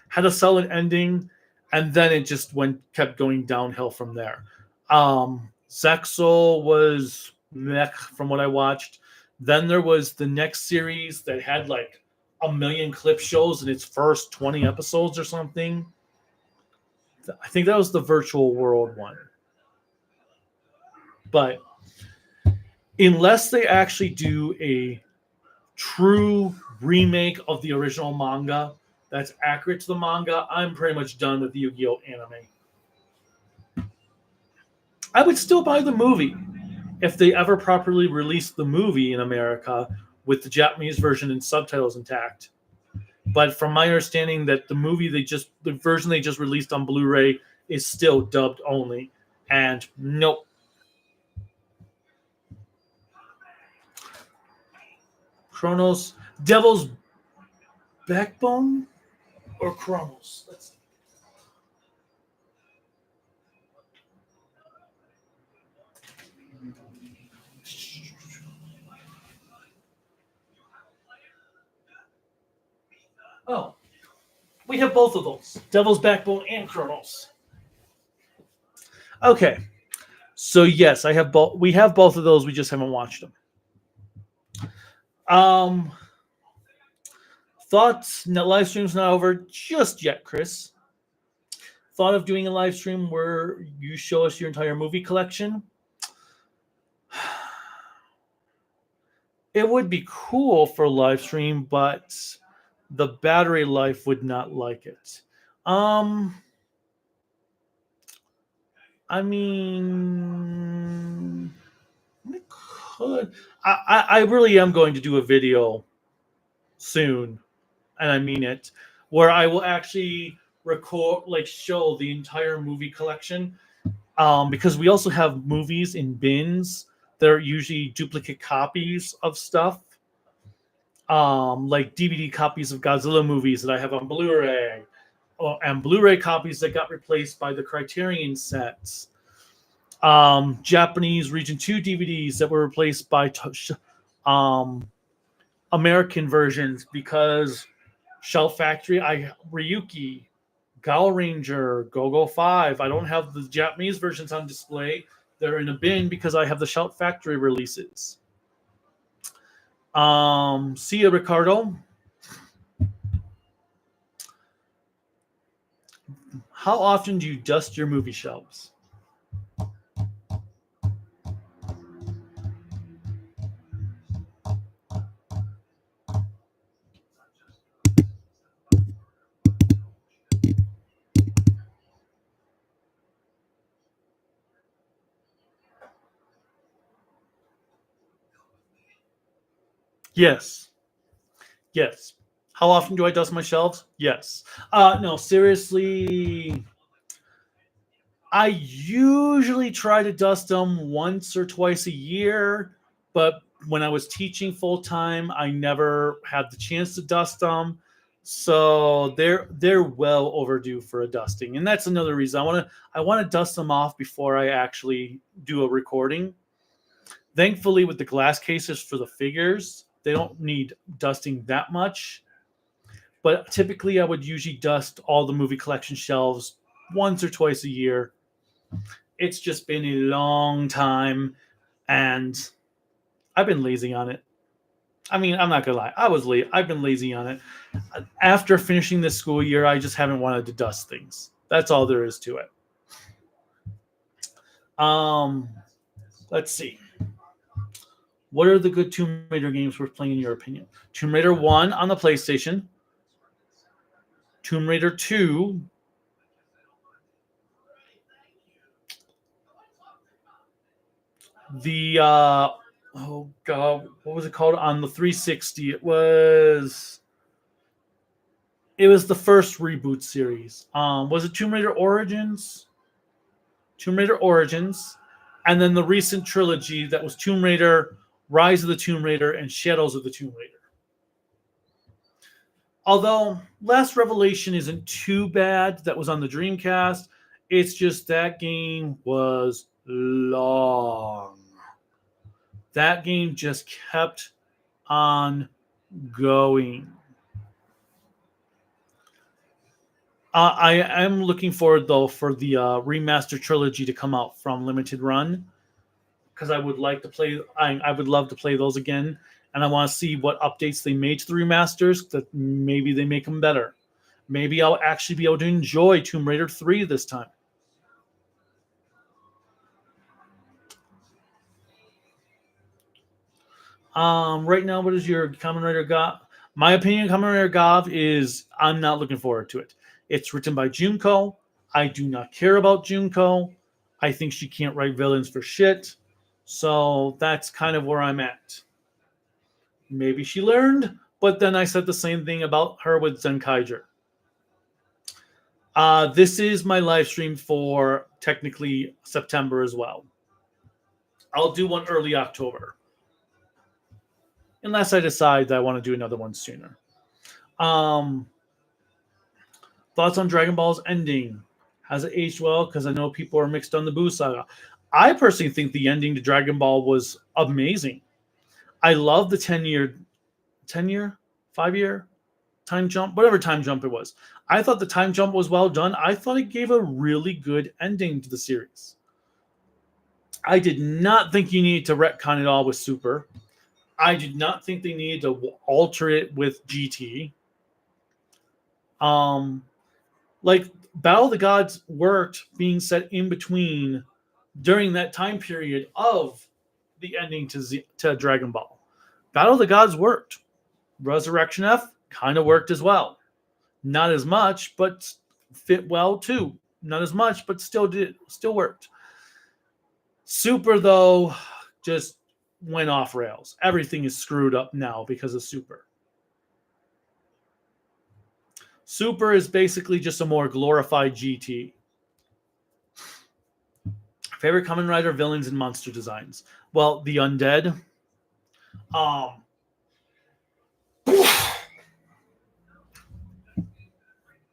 S1: Had a solid ending, and then it just kept going downhill from there. Zexal was meh from what I watched. Then there was the next series that had like 1 million clip shows in its first 20 episodes or something. I think that was the Virtual World one. But unless they actually do a true remake of the original manga that's accurate to the manga, I'm pretty much done with the Yu-Gi-Oh anime. I would still buy the movie if they ever properly released the movie in America with the Japanese version and subtitles intact. But from my understanding, that the version they just released on Blu-ray is still dubbed only. And nope. Chronos, Devil's Backbone, or Chronos? Let's see. Oh, we have both of those, Devil's Backbone and Chronos. Okay, so yes, I have both. We have both of those. We just haven't watched them. Thoughts? No, live stream's not over just yet, Chris. Thought of doing a live stream where you show us your entire movie collection? It would be cool for a live stream, but the battery life would not like it. I mean, I could. I really am going to do a video soon, and I mean it, where I will actually record, like, show the entire movie collection. Because we also have movies in bins. They're usually duplicate copies of stuff. Like DVD copies of Godzilla movies that I have on Blu-ray, and Blu-ray copies that got replaced by the Criterion sets. Japanese Region 2 DVDs that were replaced by American versions because Shout Factory, Ryuki, Gal Ranger, Go-Go 5. I don't have the Japanese versions on display. They're in a bin because I have the Shout Factory releases. See ya, Ricardo. How often do you dust your movie shelves? Yes. Yes. How often do I dust my shelves? Yes. No, seriously. I usually try to dust them once or twice a year, but when I was teaching full time, I never had the chance to dust them. So they're well overdue for a dusting, and that's another reason I want to dust them off before I actually do a recording. Thankfully, with the glass cases for the figures, they don't need dusting that much. But typically, I would usually dust all the movie collection shelves once or twice a year. It's just been a long time, and I've been lazy on it. I mean, I'm not gonna lie, I've been lazy on it. After finishing this school year, I just haven't wanted to dust things. That's all there is to it. Let's see. What are the good Tomb Raider games worth playing in your opinion? Tomb Raider 1 on the PlayStation. Tomb Raider 2. The oh god, what was it called on the 360? It was the first reboot series. Was it Tomb Raider Origins? Tomb Raider Origins, and then the recent trilogy that was Tomb Raider, Rise of the Tomb Raider, and Shadows of the Tomb Raider. Although Last Revelation isn't too bad, that was on the Dreamcast. It's just that game was long. That game just kept on going. I am looking forward, though, for the remaster trilogy to come out from Limited Run, because I would like to play. I would love to play those again, and I want to see what updates they made to the remasters. That maybe they make them better. Maybe I'll actually be able to enjoy Tomb Raider 3 this time. Right now, what is your Kamen Rider Gov? My opinion, Kamen Rider Gov is I'm not looking forward to it. It's written by Junko. I do not care about Junko. I think she can't write villains for shit. So that's kind of where I'm at. Maybe she learned, But then I said the same thing about her with Zenkaiger. This is my live stream for technically September as well. I'll do one early October. Unless I decide that I want to do another one sooner. Thoughts on Dragon Ball's ending? Has it aged well? Because I know people are mixed on the Buu saga. I personally think the ending to Dragon Ball was amazing. I love the 10-year, 5-year time jump, whatever time jump it was. I thought the time jump was well done. I thought it gave a really good ending to the series. I did not think you needed to retcon it all with Super. I did not think they needed to alter it with GT. Like Battle of the Gods worked being set in between during that time period of the ending to Dragon Ball. Battle of the Gods worked. Resurrection F kind of worked as well. Not as much, but fit well too. Not as much, but still worked. Super, though, just went off rails. Everything is screwed up now because of Super. Super is basically just a more glorified GT. Favorite Kamen Rider villains and monster designs? Well, the Undead.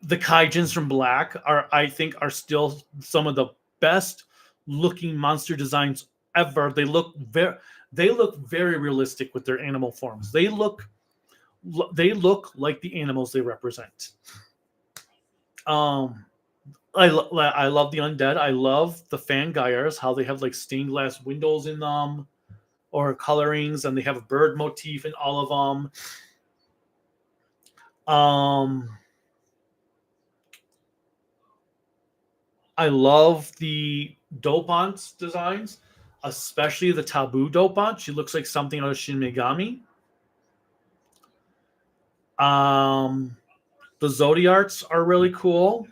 S1: The Kaijins from Black I think are still some of the best looking monster designs ever. They look very realistic with their animal forms. They look like the animals they represent. I love the Undead. I love the Fangairs, how they have like stained glass windows in them or colorings, and they have a bird motif in all of them. I love the Dopant designs, especially the Taboo Dopant. She looks like something out of Shin Megami. The Zodiarts are really cool.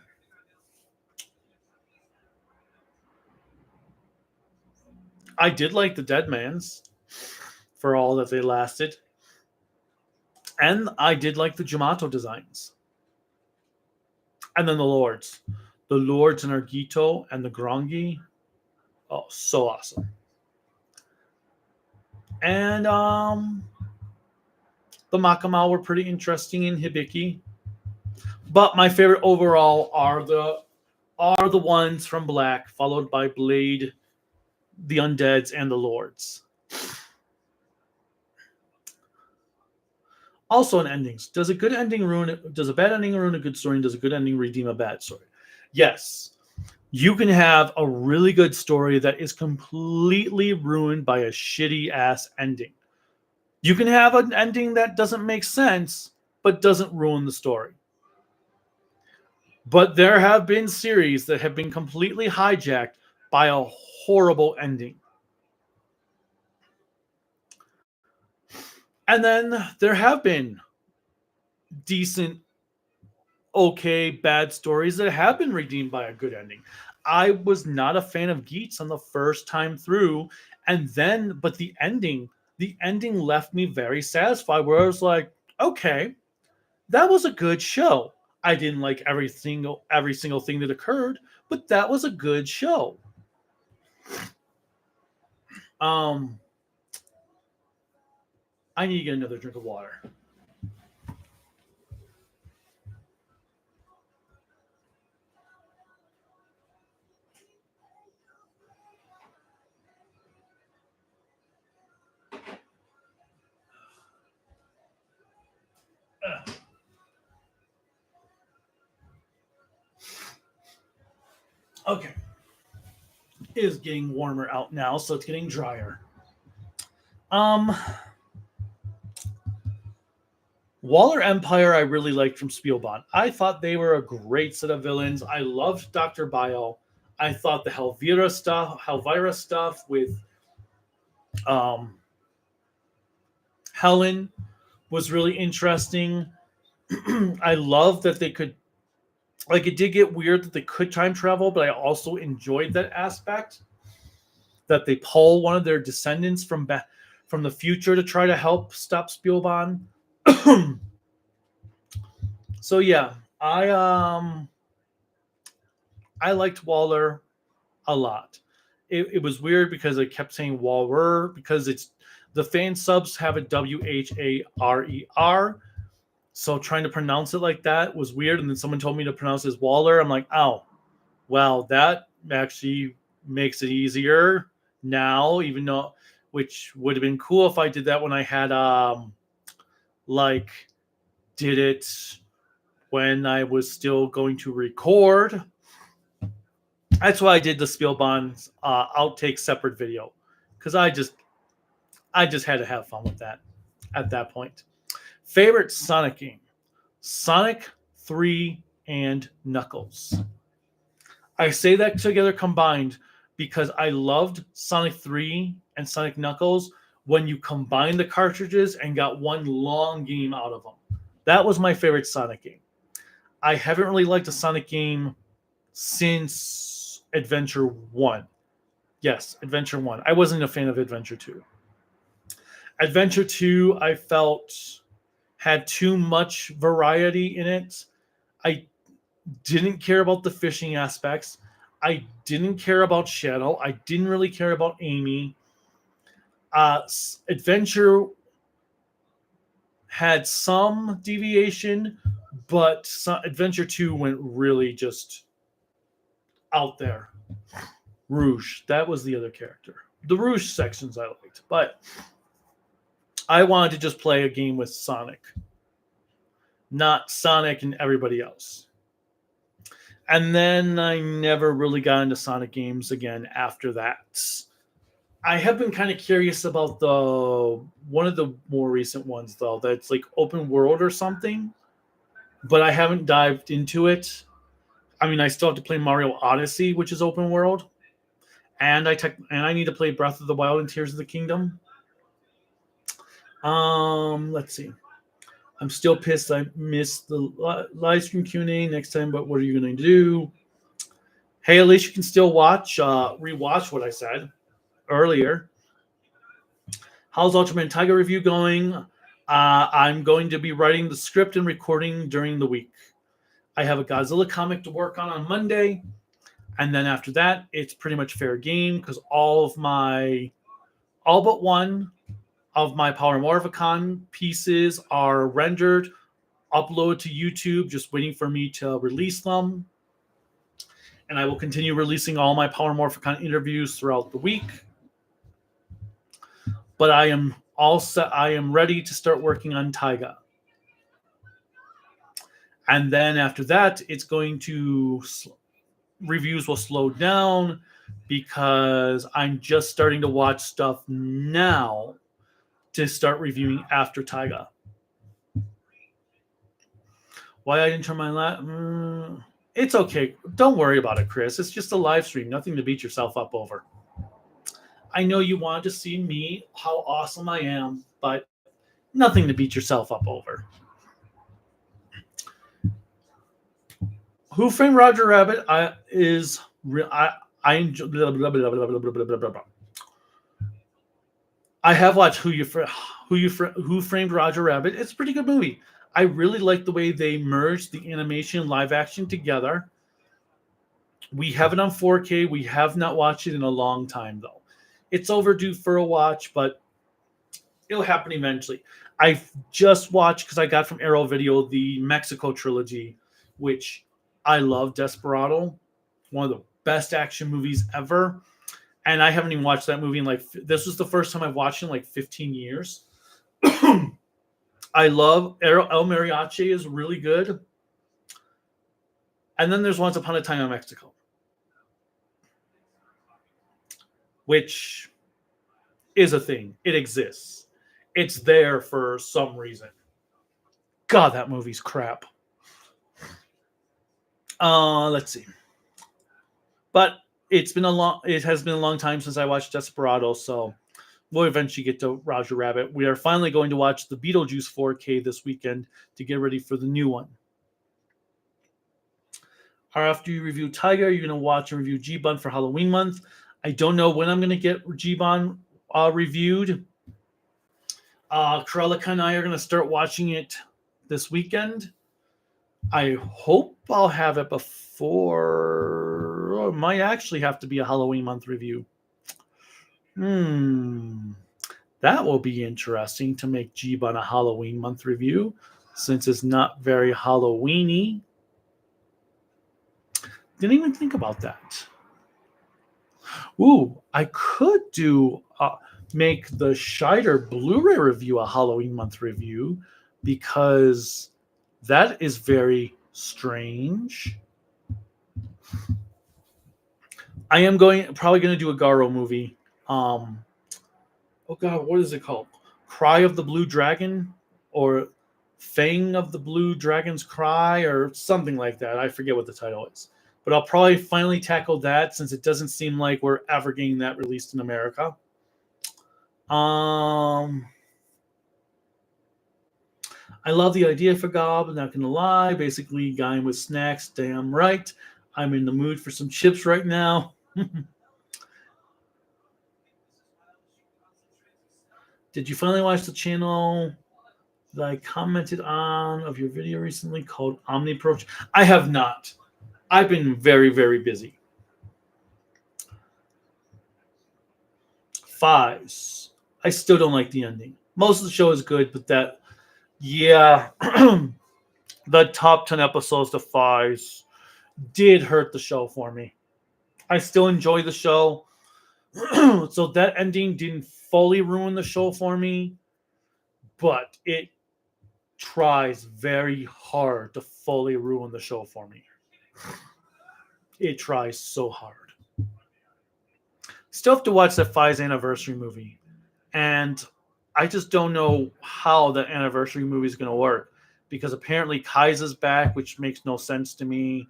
S1: I did like the Deadmans for all that they lasted. And I did like the Jamato designs. And then the Lords. The Lords and Argito and the Grongi. Oh, so awesome. And the Makamau were pretty interesting in Hibiki. But my favorite overall are the ones from Black, followed by Blade, the Undeads, and the Lords. Also in endings, does a bad ending ruin a good story, and does a good ending redeem a bad story? Yes. You can have a really good story that is completely ruined by a shitty ass ending. You can have an ending that doesn't make sense, but doesn't ruin the story. But there have been series that have been completely hijacked by a horrible ending. And then there have been decent, okay, bad stories that have been redeemed by a good ending. I was not a fan of Geats on the first time through, but the ending left me very satisfied, where I was like, okay, that was a good show. I didn't like every single thing that occurred, but that was a good show. I need to get another drink of water. Okay. It is getting warmer out now, so it's getting drier. Waller Empire I really liked from Spielbahn. I thought they were a great set of villains. I loved Dr. Bio. I thought the Helvira stuff with Helen was really interesting. I love that they could, like, it did get weird that they could time travel, but I also enjoyed that aspect that they pull one of their descendants from the future to try to help stop Spielbahn. So yeah, I liked Waller a lot. It was weird because I kept saying Waller because it's the fan subs have it Wharer. So trying to pronounce it like that was weird. And then someone told me to pronounce it as Waller. I'm like, oh, well, that actually makes it easier now, even though, which would have been cool if I did that when I had like did it when I was still going to record. That's why I did the Spielbond outtake separate video, because I just had to have fun with that at that point. Favorite Sonic game: Sonic 3 and Knuckles. I say that together combined because I loved Sonic 3 and Sonic Knuckles when you combined the cartridges and got one long game out of them. That was my favorite Sonic game. I haven't really liked a Sonic game since Adventure 1. Yes, Adventure 1. I wasn't a fan of Adventure 2. Adventure 2, I felt had too much variety in it. I didn't care about the fishing aspects. I didn't care about Shadow. I didn't really care about Amy. Adventure had some deviation, but Adventure 2 went really just out there. Rouge, that was the other character. The Rouge sections I liked, but I wanted to just play a game with Sonic, not Sonic and everybody else. And then I never really got into Sonic games again after that. I have been kind of curious about one of the more recent ones though, that's like open world or something, but I haven't dived into it. I mean, I still have to play Mario Odyssey, which is open world, and I need to play Breath of the Wild and Tears of the Kingdom. Let's see. I'm still pissed I missed the live stream Q&A next time, but what are you going to do? Hey, at least you can still rewatch what I said earlier. How's Ultraman Tiger review going? I'm going to be writing the script and recording during the week. I have a Godzilla comic to work on Monday, and then after that, it's pretty much fair game because all but one of my Power Morphicon pieces are rendered, uploaded to YouTube, just waiting for me to release them. And I will continue releasing all my Power Morphicon interviews throughout the week. But I am ready to start working on Taiga. And then after that, it's going to reviews will slow down because I'm just starting to watch stuff now to start reviewing after Taiga. Why I didn't turn my it's okay. Don't worry about it, Chris. It's just a live stream. Nothing to beat yourself up over. I know you wanted to see me, how awesome I am, but nothing to beat yourself up over. Who Framed Roger Rabbit? I enjoy. I have watched Who Framed Roger Rabbit. It's a pretty good movie. I really like the way they merged the animation and live action together. We have it on 4K. We have not watched it in a long time, though. It's overdue for a watch, but it'll happen eventually. I've just watched, because I got from Arrow Video, the Mexico trilogy, which I love. Desperado, one of the best action movies ever. And I haven't even watched that movie in this was the first time I've watched it in 15 years. I love El Mariachi is really good. And then there's Once Upon a Time in Mexico, which is a thing. It exists. It's there for some reason. God, that movie's crap. Let's see. But it has been a long time since I watched Desperado, so we'll eventually get to Roger Rabbit. We are finally going to watch the Beetlejuice 4K this weekend to get ready for the new one. After you review Tiger, you're going to watch and review G-Bun for Halloween month. I don't know when I'm going to get G-Bun reviewed. Karelika and I are going to start watching it this weekend. I hope I'll have it before. It might actually have to be a Halloween month review. That will be interesting to make Jeeb on a Halloween month review, since it's not very Halloweeny. Didn't even think about that. Ooh, I could make the Scheider Blu-ray review a Halloween month review, because that is very strange. I am probably going to do a Garo movie. Oh God, what is it called? Cry of the Blue Dragon, or Fang of the Blue Dragon's Cry, or something like that. I forget what the title is. But I'll probably finally tackle that, since it doesn't seem like we're ever getting that released in America. I love the idea for Gob, not gonna lie. Basically, guy with snacks, damn right. I'm in the mood for some chips right now. Did you finally watch the channel that I commented on of your video recently called Omniapproach? I have not. I've been very, very busy. Fives. I still don't like the ending. Most of the show is good, but the top 10 episodes to Fives did hurt the show for me. I still enjoy the show. So that ending didn't fully ruin the show for me, but it tries very hard to fully ruin the show for me. It tries so hard. Still have to watch that Five's anniversary movie, and I just don't know how that anniversary movie is going to work, because apparently Kaisa's back, which makes no sense to me.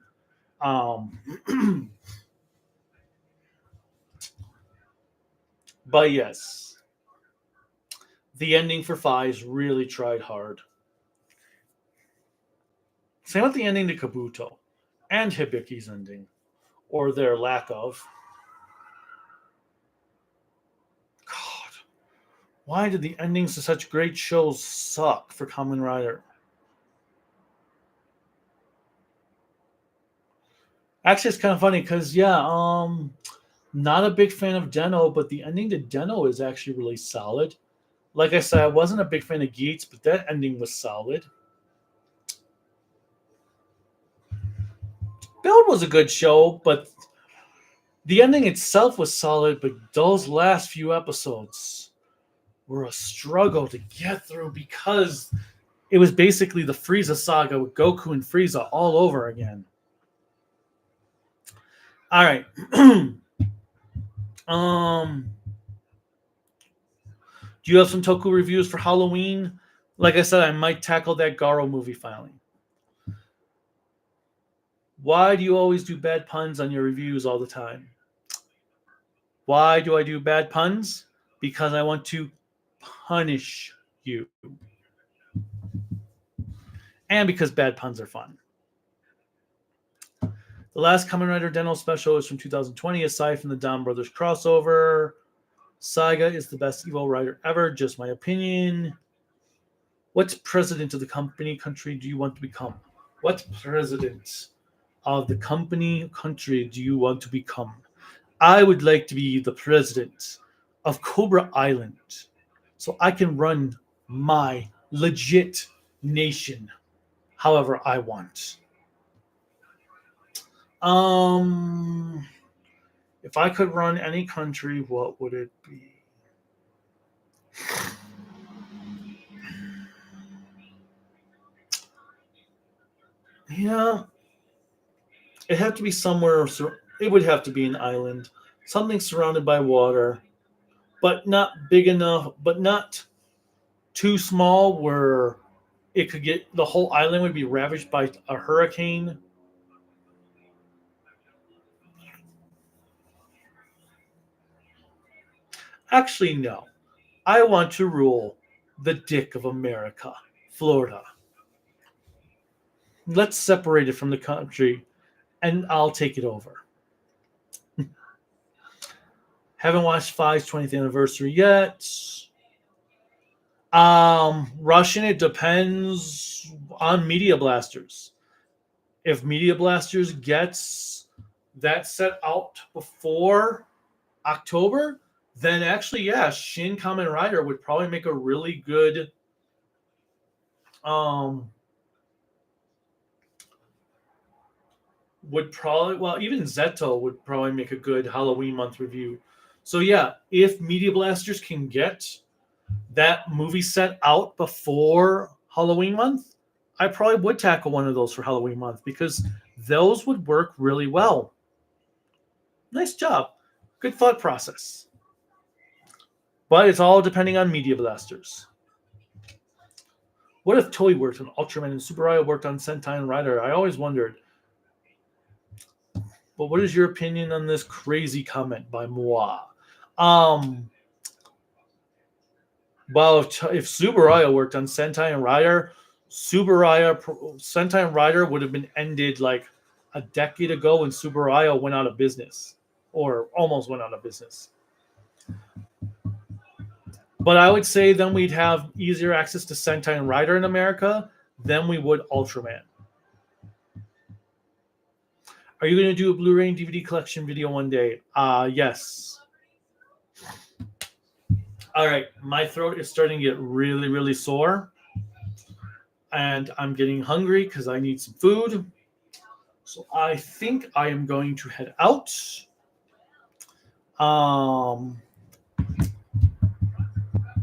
S1: But yes, the ending for Fives really tried hard. Same with the ending to Kabuto and Hibiki's ending, or their lack of. God, why did the endings to such great shows suck for Kamen Rider? Actually, it's kind of funny because, not a big fan of Deno, but the ending to Deno is actually really solid. Like I said, I wasn't a big fan of Geats, but that ending was solid. Build was a good show, but the ending itself was solid, but those last few episodes were a struggle to get through, because it was basically the Frieza saga with Goku and Frieza all over again. All right. Do you have some Toku reviews for Halloween? Like I said, I might tackle that Garo movie finally. Why do you always do bad puns on your reviews all the time? Why do I do bad puns? Because I want to punish you. And because bad puns are fun. The last Kamen Rider Deno special is from 2020, aside from the Don Brothers crossover. Saiga is the best evil writer ever, just my opinion. What president of the country do you want to become? What president of the country do you want to become? I would like to be the president of Cobra Island, so I can run my legit nation however I want. If I could run any country, what would it be? Yeah, it had to be somewhere. It would have to be an island, something surrounded by water, but not big enough, but not too small where it could get the whole island would be ravaged by a hurricane. Actually, no. I want to rule the dick of America, Florida. Let's separate it from the country, and I'll take it over. Haven't watched Five's 20th anniversary yet. Russian, it depends on Media Blasters. If Media Blasters gets that set out before October, then actually, yeah, Shin Kamen Rider would probably make a really good even Zeto would probably make a good Halloween month review. So yeah, if Media Blasters can get that movie set out before Halloween month, I probably would tackle one of those for Halloween month because those would work really well. Nice job. Good thought process. But it's all depending on Media Blasters. What if Toei worked on Ultraman and Subaraya worked on Sentai and Rider? I always wondered. But what is your opinion on this crazy comment by Moi? Well, if Subaraya worked on Sentai and Rider, Sentai and Rider would have been ended like a decade ago when Subaraya went out of business, or almost went out of business. But I would say then we'd have easier access to Sentai and Rider in America than we would Ultraman. Are you going to do a Blu-ray and DVD collection video one day? Yes. All right, my throat is starting to get really, really sore. And I'm getting hungry because I need some food. So I think I am going to head out.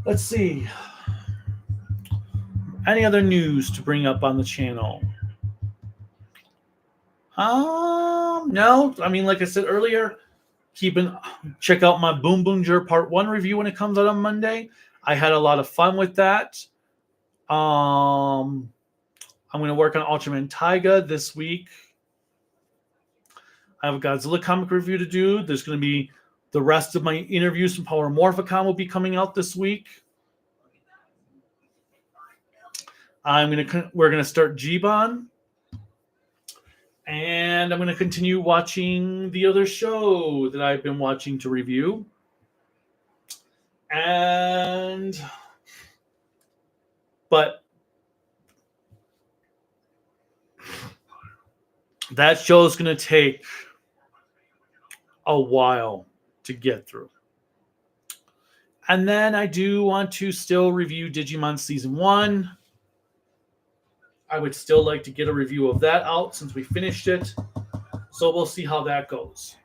S1: Let's see. Any other news to bring up on the channel? No. I mean, like I said earlier, check out my Boom Boonger Part 1 review when it comes out on Monday. I had a lot of fun with that. I'm going to work on Ultraman Taiga this week. I have a Godzilla comic review to do. There's going to be the rest of my interviews from Power Morphicon will be coming out this week. We're going to start G-Bon. And I'm going to continue watching the other show that I've been watching to review. But that show is going to take a while to get through. And then I do want to still review Digimon Season 1. I would still like to get a review of that out since we finished it. So we'll see how that goes.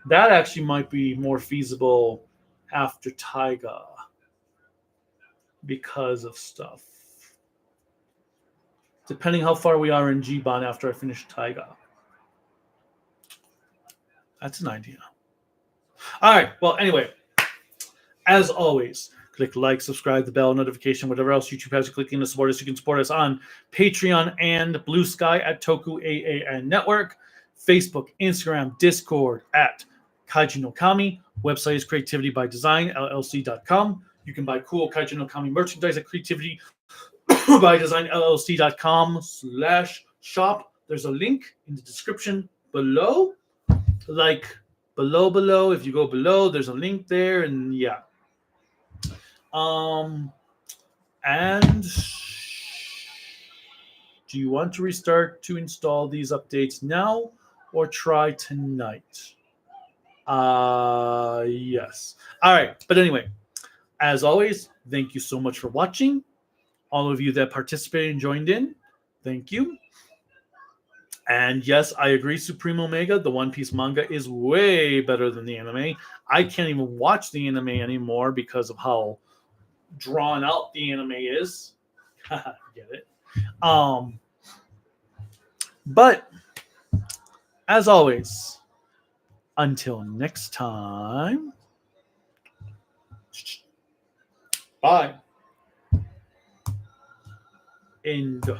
S1: That actually might be more feasible after Taiga because of stuff. Depending how far we are in G-Bon after I finish Taiga. That's an idea. All right. Well, anyway, as always, click like, subscribe, the bell, notification, whatever else YouTube has you clicking to support us. You can support us on Patreon and Bluesky at Toku Network, Facebook, Instagram, Discord at Kaiju no Kami. Website is creativitybydesignllc.com. You can buy cool Kaiju no Kami merchandise at creativitybydesignllc.com/shop. There's a link in the description below. Like below. If you go below, there's a link there, and yeah. And do you want to restart to install these updates now or try tonight? Yes. All right. But anyway, as always, thank you so much for watching. All of you that participated and joined in, thank you. And yes, I agree, Supreme Omega, the One Piece manga is way better than the anime. I can't even watch the anime anymore because of how drawn out the anime is. Get it? But as always, until next time, bye. End.